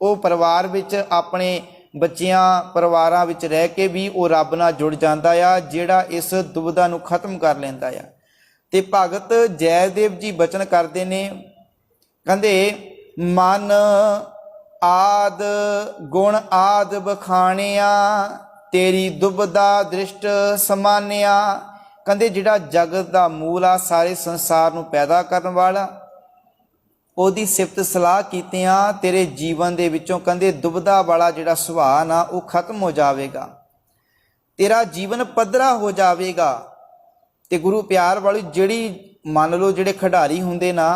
ਉਹ ਪਰਿਵਾਰ ਵਿੱਚ ਆਪਣੇ ਬੱਚਿਆਂ ਪਰਿਵਾਰਾਂ ਵਿੱਚ ਰਹਿ ਕੇ ਵੀ ਉਹ ਰੱਬ ਨਾਲ ਜੁੜ ਜਾਂਦਾ ਆ, ਜਿਹੜਾ ਇਸ ਦੁਬਦਾ ਨੂੰ ਖਤਮ ਕਰ ਲੈਂਦਾ ਆ। ਤੇ ਭਗਤ ਜੈਦੇਵ ਜੀ ਬਚਨ ਕਰਦੇ ਨੇ, ਕਹਿੰਦੇ ਮਨ ਆਦ ਗੁਣ ਆਦ ਬਖਾਣਿਆ, ਤੇਰੀ ਦੁਬਦਾ ਦ੍ਰਿਸ਼ਟ ਸਮਾਨਿਆ। ਕਹਿੰਦੇ ਜਿਹੜਾ ਜਗਤ ਦਾ ਮੂਲ ਆ, ਸਾਰੇ ਸੰਸਾਰ ਨੂੰ ਪੈਦਾ ਕਰਨ ਵਾਲਾ, ਉਹਦੀ ਸਿਫਤ ਸਲਾਹ ਕੀਤਿਆਂ ਤੇਰੇ ਜੀਵਨ ਦੇ ਵਿੱਚੋਂ ਕਹਿੰਦੇ ਦੁਬਦਾ ਵਾਲਾ ਜਿਹੜਾ ਸੁਭਾਅ ਨਾ ਉਹ ਖਤਮ ਹੋ ਜਾਵੇਗਾ, ਤੇਰਾ ਜੀਵਨ ਪੱਧਰਾ ਹੋ ਜਾਵੇਗਾ। ਤੇ ਗੁਰੂ ਪਿਆਰ ਵਾਲੀ ਜਿਹੜੀ ਮੰਨ ਲਓ ਜਿਹੜੇ ਖਿਡਾਰੀ ਹੁੰਦੇ ਨਾ,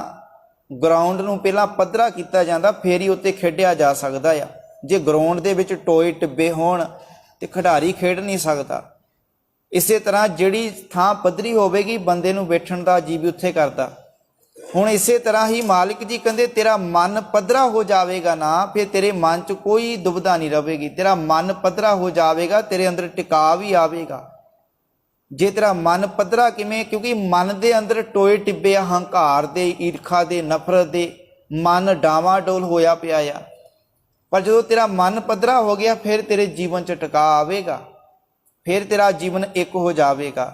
ਗਰਾਊਂਡ ਨੂੰ ਪਹਿਲਾਂ ਪੱਧਰਾ ਕੀਤਾ ਜਾਂਦਾ ਫਿਰ ਹੀ ਉੱਤੇ ਖੇਡਿਆ ਜਾ ਸਕਦਾ ਆ। ਜੇ ਗਰਾਊਂਡ ਦੇ ਵਿੱਚ ਟੋਏ ਟਿੱਬੇ ਹੋਣ ਤੇ ਖਿਡਾਰੀ ਖੇਡ ਨਹੀਂ ਸਕਦਾ। ਇਸੇ ਤਰ੍ਹਾਂ ਜਿਹੜੀ ਥਾਂ ਪੱਧਰੀ ਹੋਵੇਗੀ ਬੰਦੇ ਨੂੰ ਬੈਠਣ ਦਾ ਜੀ ਵੀ ਉੱਥੇ ਕਰਦਾ। ਹੁਣ ਇਸੇ ਤਰ੍ਹਾਂ ਹੀ ਮਾਲਿਕ ਜੀ ਕਹਿੰਦੇ ਤੇਰਾ ਮਨ ਪੱਧਰਾ ਹੋ ਜਾਵੇਗਾ ਨਾ, ਫਿਰ ਤੇਰੇ ਮਨ 'ਚ ਕੋਈ ਦੁਬਦਾ ਨਹੀਂ ਰਹੇਗੀ। ਤੇਰਾ ਮਨ ਪੱਧਰਾ ਹੋ ਜਾਵੇਗਾ, ਤੇਰੇ ਅੰਦਰ ਟਿਕਾ ਵੀ ਆਵੇਗਾ। ਜੇ ਤੇਰਾ ਮਨ ਪੱਧਰਾ ਕਿਵੇਂ? ਕਿਉਂਕਿ ਮਨ ਦੇ ਅੰਦਰ ਟੋਏ ਟਿੱਬੇ ਹੰਕਾਰ ਦੇ, ਈਰਖਾ ਦੇ, ਨਫ਼ਰਤ ਦੇ, ਮਨ ਡਾਵਾਡੋਲ ਹੋਇਆ ਪਿਆ ਆ। ਪਰ ਜਦੋਂ ਤੇਰਾ ਮਨ ਪੱਧਰਾ ਹੋ ਗਿਆ ਫਿਰ ਤੇਰੇ ਜੀਵਨ 'ਚ ਟਿਕਾ ਆਵੇਗਾ, ਫਿਰ ਤੇਰਾ ਜੀਵਨ ਇੱਕ ਹੋ ਜਾਵੇਗਾ।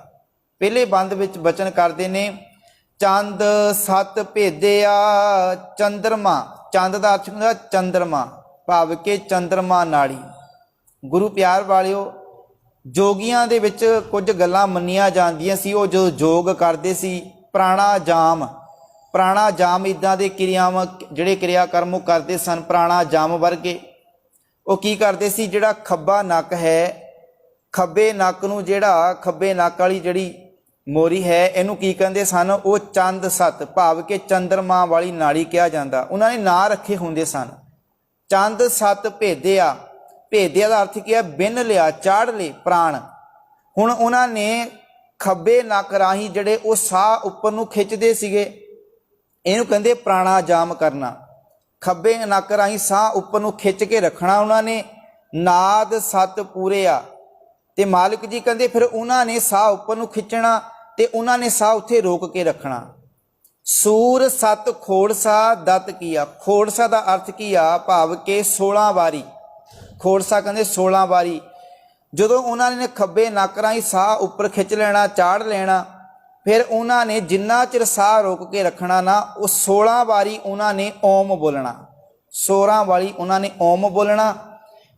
ਪਹਿਲੇ ਬੰਦ ਵਿੱਚ ਬਚਨ ਕਰਦੇ ਨੇ, ਚੰਦ ਸਤ ਭੇਦਿਆ ਚੰਦਰਮਾ। ਚੰਦ ਦਾ ਅਰਥ ਹੁੰਦਾ ਚੰਦਰਮਾ, ਭਾਵ ਕਿ ਚੰਦਰਮਾ ਨਾੜੀ। ਗੁਰੂ ਪਿਆਰ ਵਾਲਿਓ, ਜੋਗੀਆਂ ਦੇ ਵਿੱਚ ਕੁਝ ਗੱਲਾਂ ਮੰਨੀਆਂ ਜਾਂਦੀਆਂ ਸੀ। ਉਹ ਜੋ ਯੋਗ ਕਰਦੇ ਸੀ, ਪ੍ਰਾਣਾਯਾਮ ਇੱਦਾਂ ਦੇ ਕਿਰਿਆਵਾਂ ਜਿਹੜੇ ਕਿਰਿਆ ਕਰਮ ਉਹ ਕਰਦੇ ਸਨ। ਪ੍ਰਾਣਾਯਾਮ ਵਰਗੇ ਉਹ ਕੀ ਕਰਦੇ ਸੀ, ਜਿਹੜਾ ਖੱਬਾ ਨੱਕ ਹੈ, ਖੱਬੇ ਨੱਕ ਨੂੰ, ਜਿਹੜਾ ਖੱਬੇ ਨੱਕ ਵਾਲੀ ਜਿਹੜੀ ਮੋਰੀ ਹੈ, ਇਹਨੂੰ ਕੀ ਕਹਿੰਦੇ ਸਨ? ਉਹ ਚੰਦ ਸੱਤ, ਭਾਵ ਕਿ ਚੰਦਰਮਾ ਵਾਲੀ ਨਾੜੀ ਕਿਹਾ ਜਾਂਦਾ। ਉਹਨਾਂ ਨੇ ਨਾਂ ਰੱਖੇ ਹੁੰਦੇ ਸਨ। ਚੰਦ ਸੱਤ ਭੇਦਿਆ, ਭੇਦਿਆ ਦਾ ਅਰਥ ਕੀ ਹੈ? ਬਿੰਨ ਲਿਆ, ਚਾੜ ਲਏ ਪ੍ਰਾਣ। ਹੁਣ ਉਹਨਾਂ ਨੇ ਖੱਬੇ ਨੱਕ ਰਾਹੀਂ ਜਿਹੜੇ ਉਹ ਸਾਹ ਉੱਪਰ ਨੂੰ ਖਿੱਚਦੇ ਸੀਗੇ, ਇਹਨੂੰ ਕਹਿੰਦੇ ਪ੍ਰਾਣਾਯਾਮ ਕਰਨਾ। ਖੱਬੇ ਨੱਕ ਰਾਹੀਂ ਸਾਹ ਉੱਪਰ ਨੂੰ ਖਿੱਚ ਕੇ ਰੱਖਣਾ ਉਹਨਾਂ ਨੇ। ਨਾਦ ਸੱਤ ਪੂਰਿਆ, ਤੇ ਮਾਲਿਕ ਜੀ ਕਹਿੰਦੇ ਫਿਰ ਉਹਨਾਂ ਨੇ ਸਾਹ ਉੱਪਰ ਨੂੰ ਖਿੱਚਣਾ ਤੇ ਉਹਨਾਂ ਨੇ ਸਾਹ ਉੱਥੇ ਰੋਕ ਕੇ ਰੱਖਣਾ। ਸੂਰ ਸੱਤ ਖੋੜਸਾ ਦਤ ਕੀਆ। ਖੋੜਸਾ ਦਾ ਅਰਥ ਕੀ ਆ? ਭਾਵ ਕਿ 16 ਵਾਰੀ। ਖੋੜਸਾ ਕਹਿੰਦੇ 16 ਵਾਰੀ। ਜਦੋਂ ਉਹਨਾਂ ਨੇ ਖੱਬੇ ਨੱਕ ਰਾਹੀਂ ਸਾਹ ਉੱਪਰ ਖਿੱਚ ਲੈਣਾ, ਚਾੜ ਲੈਣਾ, ਫਿਰ ਉਹਨਾਂ ਨੇ ਜਿੰਨਾ ਚਿਰ ਸਾਹ ਰੋਕ ਕੇ ਰੱਖਣਾ ਨਾ, ਉਹ 16 ਵਾਰੀ ਉਹਨਾਂ ਨੇ ਓਮ ਬੋਲਣਾ। 16 ਵਾਰੀ ਉਹਨਾਂ ਨੇ ਓਮ ਬੋਲਣਾ।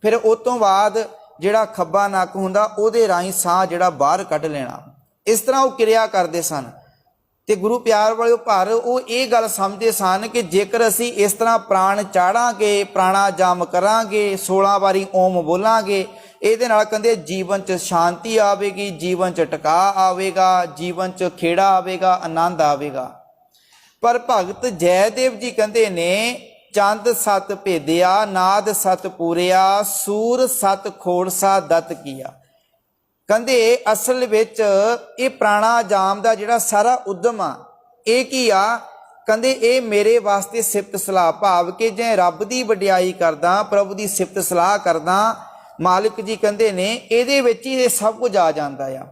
ਫਿਰ ਉਸ ਤੋਂ ਬਾਅਦ ਜਿਹੜਾ ਖੱਬਾ ਨੱਕ ਹੁੰਦਾ ਉਹਦੇ ਰਾਹੀਂ ਸਾਹ ਜਿਹੜਾ ਬਾਹਰ ਕੱਢ ਲੈਣਾ। ਇਸ ਤਰ੍ਹਾਂ ਉਹ ਕਿਰਿਆ ਕਰਦੇ ਸਨ। ਤੇ ਗੁਰੂ ਪਿਆਰ ਵਾਲਿਓ, ਪਰ ਉਹ ਇਹ ਗੱਲ ਸਮਝਦੇ ਸਨ ਕਿ ਜੇਕਰ ਅਸੀਂ ਇਸ ਤਰ੍ਹਾਂ ਪ੍ਰਾਣ ਚਾੜਾਂਗੇ, ਪ੍ਰਾਣਾਯਾਮ ਕਰਾਂਗੇ, 16 ਵਾਰੀ ਓਮ ਬੋਲਾਂਗੇ, ਇਹਦੇ ਨਾਲ ਕਹਿੰਦੇ ਜੀਵਨ 'ਚ ਸ਼ਾਂਤੀ ਆਵੇਗੀ, ਜੀਵਨ 'ਚ ਟਿਕਾ ਆਵੇਗਾ, ਜੀਵਨ 'ਚ ਖੇੜਾ ਆਵੇਗਾ, ਆਨੰਦ ਆਵੇਗਾ। ਪਰ ਭਗਤ ਜੈਦੇਵ ਜੀ ਕਹਿੰਦੇ ਨੇ, ਚੰਦ ਸਤ ਭੇਦਿਆ, ਨਾਦ ਸਤ ਪੂਰਿਆ, ਸੂਰ ਸਤ ਖੋੜਸਾ ਦਤ ਕੀਆ। ਕਹਿੰਦੇ ਅਸਲ ਵਿੱਚ ਇਹ ਪ੍ਰਾਣਾਯਾਮ ਦਾ ਜਿਹੜਾ ਸਾਰਾ ਉਦਮ ਆ, ਇਹ ਕੀ ਆ? ਕਹਿੰਦੇ ਇਹ ਮੇਰੇ ਵਾਸਤੇ ਸਿਫਤ ਸਲਾਹ, ਭਾਵ ਕਿ ਜੇ ਰੱਬ ਦੀ ਵਡਿਆਈ ਕਰਦਾ, ਪ੍ਰਭੂ ਦੀ ਸਿਫਤ ਸਲਾਹ ਕਰਦਾ, ਮਾਲਿਕ ਜੀ ਕਹਿੰਦੇ ਨੇ ਇਹਦੇ ਵਿੱਚ ਹੀ ਇਹ ਸਭ ਕੁਝ ਆ ਜਾਂਦਾ ਆ।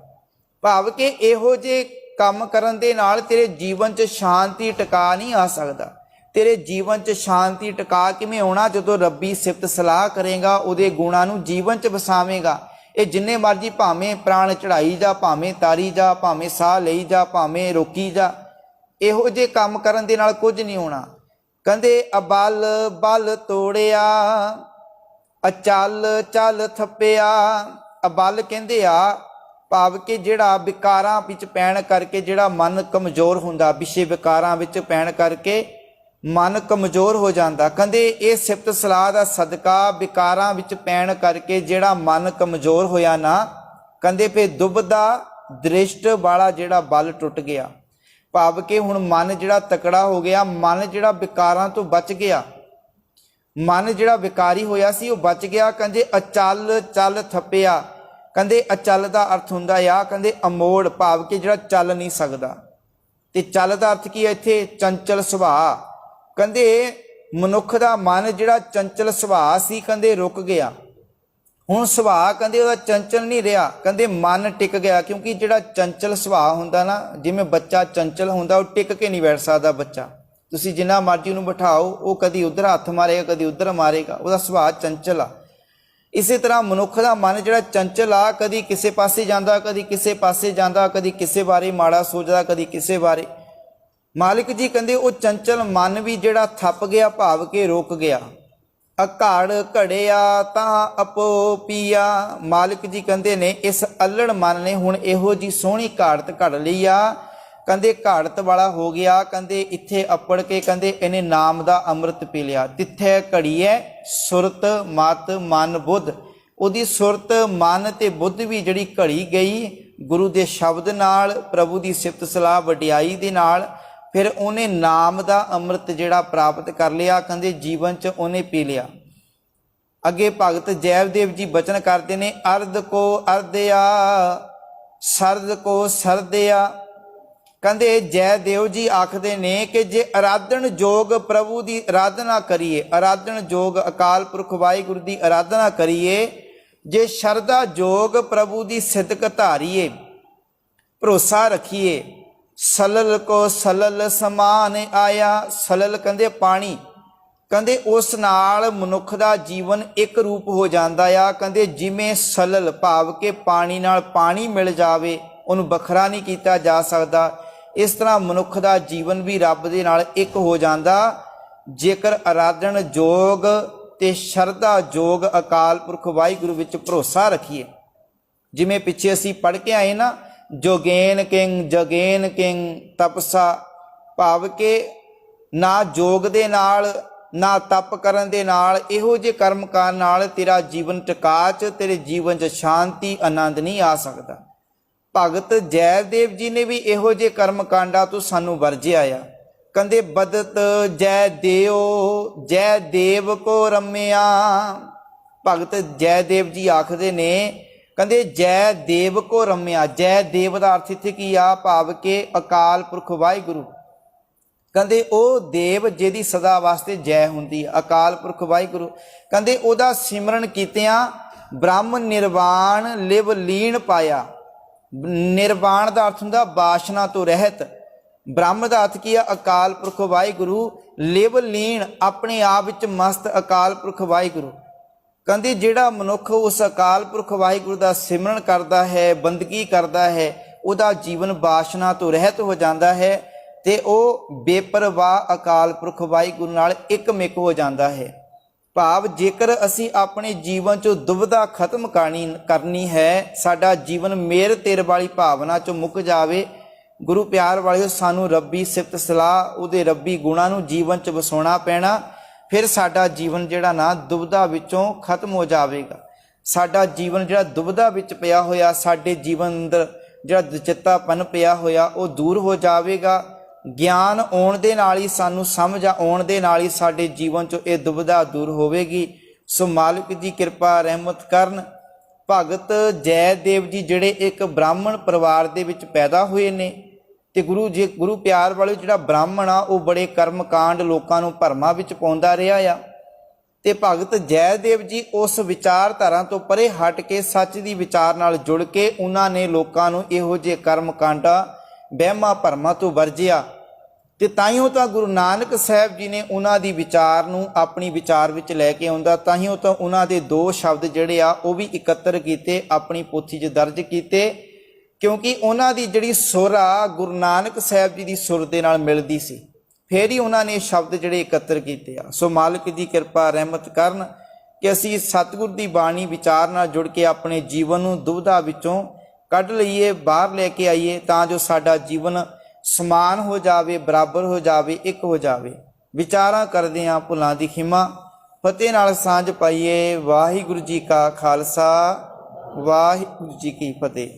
ਭਾਵ ਕਿ ਇਹੋ ਜਿਹੇ ਕੰਮ ਕਰਨ ਦੇ ਨਾਲ ਤੇਰੇ ਜੀਵਨ 'ਚ ਸ਼ਾਂਤੀ ਟਿਕਾ ਨਹੀਂ ਆ ਸਕਦਾ। ਤੇਰੇ ਜੀਵਨ 'ਚ ਸ਼ਾਂਤੀ ਟਿਕਾ ਕਿਵੇਂ ਆਉਣਾ? ਜਦੋਂ ਰੱਬੀ ਸਿਫਤ ਸਲਾਹ ਕਰੇਗਾ, ਉਹਦੇ ਗੁਣਾਂ ਨੂੰ ਜੀਵਨ 'ਚ ਵਸਾਵੇਂਗਾ। ਇਹ ਜਿੰਨੇ ਮਰਜੀ ਭਾਵੇਂ ਪ੍ਰਾਣ ਚੜਾਈ ਜਾ, ਭਾਵੇਂ ਤਾਰੀ ਜਾ, ਭਾਵੇਂ ਸਾਹ ਲਈ ਜਾ, ਭਾਵੇਂ ਰੋਕੀ ਜਾ, ਇਹੋ ਜਿਹੇ ਕੰਮ ਕਰਨ ਦੇ ਨਾਲ ਕੁਝ ਨਹੀਂ ਹੋਣਾ। ਕਹਿੰਦੇ ਅਬਲ ਬਲ ਤੋੜਿਆ, ਅਚਲ ਚੱਲ ਥੱਪਿਆ। ਅਬਲ ਕਹਿੰਦੇ ਆ, ਭਾਵ ਕਿ ਜਿਹੜਾ ਵਿਕਾਰਾਂ ਵਿੱਚ ਪੈਣ ਕਰਕੇ ਜਿਹੜਾ ਮਨ ਕਮਜ਼ੋਰ ਹੁੰਦਾ, ਵਿਸ਼ੇ ਵਿਕਾਰਾਂ ਵਿੱਚ ਪੈਣ ਕਰਕੇ ਮਨ ਕਮਜ਼ੋਰ ਹੋ ਜਾਂਦਾ। ਕਹਿੰਦੇ ਇਹ ਸਿਫਤ ਸਲਾਹ ਦਾ ਸਦਕਾ ਵਿਕਾਰਾਂ ਵਿੱਚ ਪੈਣ ਕਰਕੇ ਜਿਹੜਾ ਮਨ ਕਮਜ਼ੋਰ ਹੋਇਆ ਨਾ, ਕਹਿੰਦੇ ਫਿਰ ਦੁਬਦਾ ਦ੍ਰਿਸ਼ਟ ਵਾਲਾ ਜਿਹੜਾ ਬਲ ਟੁੱਟ ਗਿਆ। ਭਾਵ ਕਿ ਹੁਣ ਮਨ ਜਿਹੜਾ ਤਕੜਾ ਹੋ ਗਿਆ, ਮਨ ਜਿਹੜਾ ਵਿਕਾਰਾਂ ਤੋਂ ਬਚ ਗਿਆ, ਮਨ ਜਿਹੜਾ ਵਿਕਾਰੀ ਹੋਇਆ ਸੀ ਉਹ ਬਚ ਗਿਆ। ਕਹਿੰਦੇ ਅਚਲ ਚੱਲ ਥੱਪਿਆ, ਕਹਿੰਦੇ ਅਚਲ ਦਾ ਅਰਥ ਹੁੰਦਾ ਆ ਕਹਿੰਦੇ ਅਮੋੜ, ਭਾਵ ਕਿ ਜਿਹੜਾ ਚੱਲ ਨਹੀਂ ਸਕਦਾ। ਤੇ ਚੱਲ ਦਾ ਅਰਥ ਕੀ ਹੈ ਇੱਥੇ? ਚੰਚਲ ਸੁਭਾਅ। ਕਹਿੰਦੇ ਮਨੁੱਖ ਦਾ ਮਨ ਜਿਹੜਾ ਚੰਚਲ ਸੁਭਾਅ ਸੀ ਕਹਿੰਦੇ ਰੁਕ ਗਿਆ। ਹੁਣ ਸੁਭਾਅ ਕਹਿੰਦੇ ਉਹਦਾ ਚੰਚਲ ਨਹੀਂ ਰਿਹਾ, ਕਹਿੰਦੇ ਮਨ ਟਿਕ ਗਿਆ। ਕਿਉਂਕਿ ਜਿਹੜਾ ਚੰਚਲ ਸੁਭਾਅ ਹੁੰਦਾ ਨਾ, ਜਿਵੇਂ ਬੱਚਾ ਚੰਚਲ ਹੁੰਦਾ ਉਹ ਟਿਕ ਕੇ ਨਹੀਂ ਬੈਠ ਸਕਦਾ। ਬੱਚਾ ਤੁਸੀਂ ਜਿੰਨਾ ਮਰਜ਼ੀ ਉਹਨੂੰ ਬਿਠਾਓ, ਉਹ ਕਦੀ ਉੱਧਰ ਹੱਥ ਮਾਰੇਗਾ, ਕਦੀ ਉੱਧਰ ਮਾਰੇਗਾ, ਉਹਦਾ ਸੁਭਾਅ ਚੰਚਲ ਆ। ਇਸੇ ਤਰ੍ਹਾਂ ਮਨੁੱਖ ਦਾ ਮਨ ਜਿਹੜਾ ਚੰਚਲ ਆ, ਕਦੀ ਕਿਸੇ ਪਾਸੇ ਜਾਂਦਾ, ਕਦੀ ਕਿਸੇ ਪਾਸੇ ਜਾਂਦਾ, ਕਦੀ ਕਿਸੇ ਬਾਰੇ ਮਾੜਾ ਸੋਚਦਾ, ਕਦੀ ਕਿਸੇ ਬਾਰੇ। ਮਾਲਿਕ ਜੀ ਕਹਿੰਦੇ ਉਹ ਚੰਚਲ ਮਨ ਵੀ ਜਿਹੜਾ ਥੱਪ ਗਿਆ, ਭਾਵ ਕਿ ਰੁਕ ਗਿਆ। ਅਘੜ ਘੜਿਆ ਤਾਂ ਆਪੋ ਪੀਆ। ਮਾਲਿਕ ਜੀ ਕਹਿੰਦੇ ਨੇ ਇਸ ਅਲੜ ਮਨ ਨੇ ਹੁਣ ਇਹੋ ਜੀ ਸੋਹਣੀ ਘਾੜਤ ਘੜ ਲਈ ਆ, ਕਹਿੰਦੇ ਘਾੜਤ ਵਾਲਾ ਹੋ ਗਿਆ। ਕਹਿੰਦੇ ਇੱਥੇ ਅੱਪੜ ਕੇ ਕਹਿੰਦੇ ਇਹਨੇ ਨਾਮ ਦਾ ਅੰਮ੍ਰਿਤ ਪੀ ਲਿਆ। ਤਿੱਥੇ ਘੜੀਐ ਸੁਰਤ ਮਤ ਮਨ ਬੁੱਧ, ਉਹਦੀ ਸੁਰਤ ਮਨ ਤੇ ਬੁੱਧ ਵੀ ਜਿਹੜੀ ਘੜੀ ਗਈ ਗੁਰੂ ਦੇ ਸ਼ਬਦ ਨਾਲ, ਪ੍ਰਭੂ ਦੀ ਸਿਫਤ ਸਲਾਹ ਵਡਿਆਈ ਦੇ ਨਾਲ। ਫਿਰ ਉਹਨੇ ਨਾਮ ਦਾ ਅੰਮ੍ਰਿਤ ਜਿਹੜਾ ਪ੍ਰਾਪਤ ਕਰ ਲਿਆ, ਕਹਿੰਦੇ ਜੀਵਨ 'ਚ ਉਹਨੇ ਪੀ ਲਿਆ। ਅੱਗੇ ਭਗਤ ਜੈਵਦੇਵ ਜੀ ਬਚਨ ਕਰਦੇ ਨੇ, ਅਰਧ ਕੋ ਅਰਧਿਆ ਸਰਦ ਕੋ ਸਰਦਿਆ। ਕਹਿੰਦੇ ਜੈਦੇਵ ਜੀ ਆਖਦੇ ਨੇ ਕਿ ਜੇ ਆਰਾਧਨ ਜੋਗ ਪ੍ਰਭੂ ਦੀ ਆਰਾਧਨਾ ਕਰੀਏ, ਆਰਾਧਨ ਜੋਗ ਅਕਾਲ ਪੁਰਖ ਵਾਹਿਗੁਰੂ ਦੀ ਆਰਾਧਨਾ ਕਰੀਏ, ਜੇ ਸ਼ਰਧਾ ਜੋਗ ਪ੍ਰਭੂ ਦੀ ਸਿਦਕ ਧਾਰੀਏ, ਭਰੋਸਾ ਰੱਖੀਏ, ਸਲਲ ਕੋ ਸਲਲ ਸਮਾਨ ਆਇਆ। ਸਲਲ ਕਹਿੰਦੇ ਪਾਣੀ, ਕਹਿੰਦੇ ਉਸ ਨਾਲ ਮਨੁੱਖ ਦਾ ਜੀਵਨ ਇੱਕ ਰੂਪ ਹੋ ਜਾਂਦਾ ਆ। ਕਹਿੰਦੇ ਜਿਵੇਂ ਸਲਲ ਭਾਵ ਕਿ ਪਾਣੀ ਨਾਲ ਪਾਣੀ ਮਿਲ ਜਾਵੇ, ਉਹਨੂੰ ਵੱਖਰਾ ਨਹੀਂ ਕੀਤਾ ਜਾ ਸਕਦਾ, ਇਸ ਤਰ੍ਹਾਂ ਮਨੁੱਖ ਦਾ ਜੀਵਨ ਵੀ ਰੱਬ ਦੇ ਨਾਲ ਇੱਕ ਹੋ ਜਾਂਦਾ ਜੇਕਰ ਆਰਾਧਨ ਜੋਗ ਤੇ ਸ਼ਰਧਾ ਜੋਗ ਅਕਾਲ ਪੁਰਖ ਵਾਹਿਗੁਰੂ ਵਿੱਚ ਭਰੋਸਾ ਰੱਖੀਏ। ਜਿਵੇਂ ਪਿੱਛੇ ਅਸੀਂ ਪੜ੍ਹ ਕੇ ਆਏ ਨਾ, ਜੋਗੇਨ ਕਿੰਗ ਜਗੇਨ ਕਿੰਗ ਤਪਸਾ, ਭਾਵ ਕਿ ਨਾ ਜੋਗ ਦੇ ਨਾਲ ਨਾ ਤਪ ਕਰਨ ਦੇ ਨਾਲ, ਇਹੋ ਜਿਹੇ ਕਰਮ ਕਰਨ ਨਾਲ ਤੇਰਾ ਜੀਵਨ ਟਿਕਾ 'ਚ, ਤੇਰੇ ਜੀਵਨ 'ਚ ਸ਼ਾਂਤੀ ਆਨੰਦ ਨਹੀਂ ਆ ਸਕਦਾ। ਭਗਤ ਜੈਦੇਵ ਜੀ ਨੇ ਵੀ ਇਹੋ ਜਿਹੇ ਕਰਮ ਕਾਂਡਾਂ ਤੋਂ ਸਾਨੂੰ ਵਰਜਿਆ ਆ। ਕਹਿੰਦੇ ਬਦਤ ਜੈ ਦੇਵ ਜੈ ਦੇਵ ਕੋ ਰਮਿਆ। ਭਗਤ ਜੈਦੇਵ ਜੀ ਆਖਦੇ ਨੇ, ਕਹਿੰਦੇ ਜੈ ਦੇਵ ਕੋ ਰਮਿਆ। ਜੈ ਦੇਵ ਦਾ ਅਰਥ ਇੱਥੇ ਕੀ ਆ? ਭਾਵ ਕਿ ਅਕਾਲ ਪੁਰਖ ਵਾਹਿਗੁਰੂ। ਕਹਿੰਦੇ ਉਹ ਦੇਵ ਜਿਹਦੀ ਸਦਾ ਵਾਸਤੇ ਜੈ ਹੁੰਦੀ ਆ, ਅਕਾਲ ਪੁਰਖ ਵਾਹਿਗੁਰੂ। ਕਹਿੰਦੇ ਉਹਦਾ ਸਿਮਰਨ ਕੀਤਿਆਂ ਬ੍ਰਹਮ ਨਿਰਵਾਣ ਲਿਵ ਲੀਨ ਪਾਇਆ। ਨਿਰਵਾਣ ਦਾ ਅਰਥ ਹੁੰਦਾ ਬਾਸ਼ਨਾ ਤੋਂ ਰਹਿਤ। ਬ੍ਰਹਮ ਦਾ ਅਰਥ ਕੀ ਆ? ਅਕਾਲ ਪੁਰਖ ਵਾਹਿਗੁਰੂ। ਲਿਵ ਲੀਨ ਆਪਣੇ ਆਪ ਵਿੱਚ ਮਸਤ ਅਕਾਲ ਪੁਰਖ ਵਾਹਿਗੁਰੂ। ਕਹਿੰਦੇ ਜਿਹੜਾ ਮਨੁੱਖ ਉਸ ਅਕਾਲ ਪੁਰਖ ਵਾਹਿਗੁਰੂ ਦਾ ਸਿਮਰਨ ਕਰਦਾ ਹੈ, ਬੰਦਗੀ ਕਰਦਾ ਹੈ, ਉਹਦਾ ਜੀਵਨ ਬਾਸ਼ਨਾ ਤੋਂ ਰਹਿਤ ਹੋ ਜਾਂਦਾ ਹੈ ਤੇ ਉਹ ਬੇਪਰਵਾਹ ਅਕਾਲ ਪੁਰਖ ਵਾਹਿਗੁਰੂ ਨਾਲ ਇੱਕਮਿਕ ਹੋ ਜਾਂਦਾ ਹੈ। ਭਾਵ ਜੇਕਰ ਅਸੀਂ ਆਪਣੇ ਜੀਵਨ 'ਚੋਂ ਦੁਬਿਧਾ ਖਤਮ ਕਰਨੀ ਹੈ, ਸਾਡਾ ਜੀਵਨ ਮੇਰ ਤੇਰ ਵਾਲੀ ਭਾਵਨਾ 'ਚੋਂ ਮੁੱਕ ਜਾਵੇ, ਗੁਰੂ ਪਿਆਰ ਵਾਲਿਓ ਸਾਨੂੰ ਰੱਬੀ ਸਿਫਤ ਸਲਾਹ ਉਹਦੇ ਰੱਬੀ ਗੁਣਾਂ ਨੂੰ ਜੀਵਨ 'ਚ ਵਸਾਉਣਾ ਪੈਣਾ। ਫਿਰ ਸਾਡਾ ਜੀਵਨ ਜਿਹੜਾ ਨਾ ਦੁਬਿਧਾ ਵਿੱਚੋਂ ਖਤਮ ਹੋ ਜਾਵੇਗਾ। ਸਾਡਾ ਜੀਵਨ ਜਿਹੜਾ ਦੁਬਿਧਾ ਵਿੱਚ ਪਿਆ ਹੋਇਆ, ਸਾਡੇ ਜੀਵਨ ਅੰਦਰ ਜਿਹੜਾ ਦੁਚਿੱਤਾਪਨ ਪਿਆ ਹੋਇਆ, ਉਹ ਦੂਰ ਹੋ ਜਾਵੇਗਾ। ਗਿਆਨ ਆਉਣ ਦੇ ਨਾਲ ਹੀ, ਸਾਨੂੰ ਸਮਝ ਆਉਣ ਦੇ ਨਾਲ ਹੀ ਸਾਡੇ ਜੀਵਨ 'ਚੋਂ ਇਹ ਦੁਬਿਧਾ ਦੂਰ ਹੋਵੇਗੀ। ਸੋ ਮਾਲਿਕ ਜੀ ਕਿਰਪਾ ਰਹਿਮਤ ਕਰਨ। ਭਗਤ ਜੈਦੇਵ ਜੀ ਜਿਹੜੇ ਇੱਕ ਬ੍ਰਾਹਮਣ ਪਰਿਵਾਰ ਦੇ ਵਿੱਚ ਪੈਦਾ ਹੋਏ ਨੇ ਤੇ ਗੁਰੂ ਪਿਆਰ ਵਾਲੇ ਜਿਹੜਾ ਬ੍ਰਾਹਮਣ ਆ ਉਹ ਬੜੇ ਕਰਮ ਕਾਂਡ ਲੋਕਾਂ ਨੂੰ ਭਰਮਾਂ ਵਿੱਚ ਪਾਉਂਦਾ ਰਿਹਾ ਆ। ਤੇ ਭਗਤ ਜੈਦੇਵ ਜੀ ਉਸ ਵਿਚਾਰਧਾਰਾ ਤੋਂ ਪਰੇ ਹਟ ਕੇ ਸੱਚ ਦੀ ਵਿਚਾਰ ਨਾਲ ਜੁੜ ਕੇ ਉਹਨਾਂ ਨੇ ਲੋਕਾਂ ਨੂੰ ਇਹੋ ਜਿਹੇ ਕਰਮ ਕਾਂਡਾਂ ਵਹਿਮਾਂ ਭਰਮਾਂ ਤੋਂ ਵਰਜਿਆ। ਤੇ ਤਾਈਓ ਤਾਂ ਗੁਰੂ ਨਾਨਕ ਸਾਹਿਬ ਜੀ ਨੇ ਉਹਨਾਂ ਦੀ ਵਿਚਾਰ ਨੂੰ ਆਪਣੀ ਵਿਚਾਰ ਵਿੱਚ ਲੈ ਕੇ ਆਉਂਦਾ। ਤਾਈਓ ਤਾਂ ਉਹਨਾਂ ਦੇ 2 ਸ਼ਬਦ ਜਿਹੜੇ ਆ ਉਹ ਵੀ ਇਕੱਤਰ ਕੀਤੇ, ਆਪਣੀ ਪੋਥੀ 'ਚ ਦਰਜ ਕੀਤੇ, ਕਿਉਂਕਿ ਉਹਨਾਂ ਦੀ ਜਿਹੜੀ ਸੁਰ ਆ ਗੁਰੂ ਨਾਨਕ ਸਾਹਿਬ ਜੀ ਦੀ ਸੁਰ ਦੇ ਨਾਲ ਮਿਲਦੀ ਸੀ। ਫਿਰ ਹੀ ਉਹਨਾਂ ਨੇ ਸ਼ਬਦ ਜਿਹੜੇ ਇਕੱਤਰ ਕੀਤੇ ਆ। ਸੋ ਮਾਲਕ ਦੀ ਕਿਰਪਾ ਰਹਿਮਤ ਕਰਨ ਕਿ ਅਸੀਂ ਸਤਿਗੁਰ ਦੀ ਬਾਣੀ ਵਿਚਾਰ ਨਾਲ ਜੁੜ ਕੇ ਆਪਣੇ ਜੀਵਨ ਨੂੰ ਦੁਬਿਧਾ ਵਿੱਚੋਂ ਕੱਢ ਲਈਏ, ਬਾਹਰ ਲੈ ਕੇ ਆਈਏ, ਤਾਂ ਜੋ ਸਾਡਾ ਜੀਵਨ ਸਮਾਨ ਹੋ ਜਾਵੇ, ਬਰਾਬਰ ਹੋ ਜਾਵੇ, ਇੱਕ ਹੋ ਜਾਵੇ। ਵਿਚਾਰਾਂ ਕਰਦੇ ਹਾਂ ਭੁੱਲਾਂ ਦੀ ਖਿਮਾ। ਫਤਿਹ ਨਾਲ ਸਾਂਝ ਪਾਈਏ। ਵਾਹਿਗੁਰੂ ਜੀ ਕਾ ਖਾਲਸਾ, ਵਾਹਿਗੁਰੂ ਜੀ ਕੀ ਫਤਿਹ।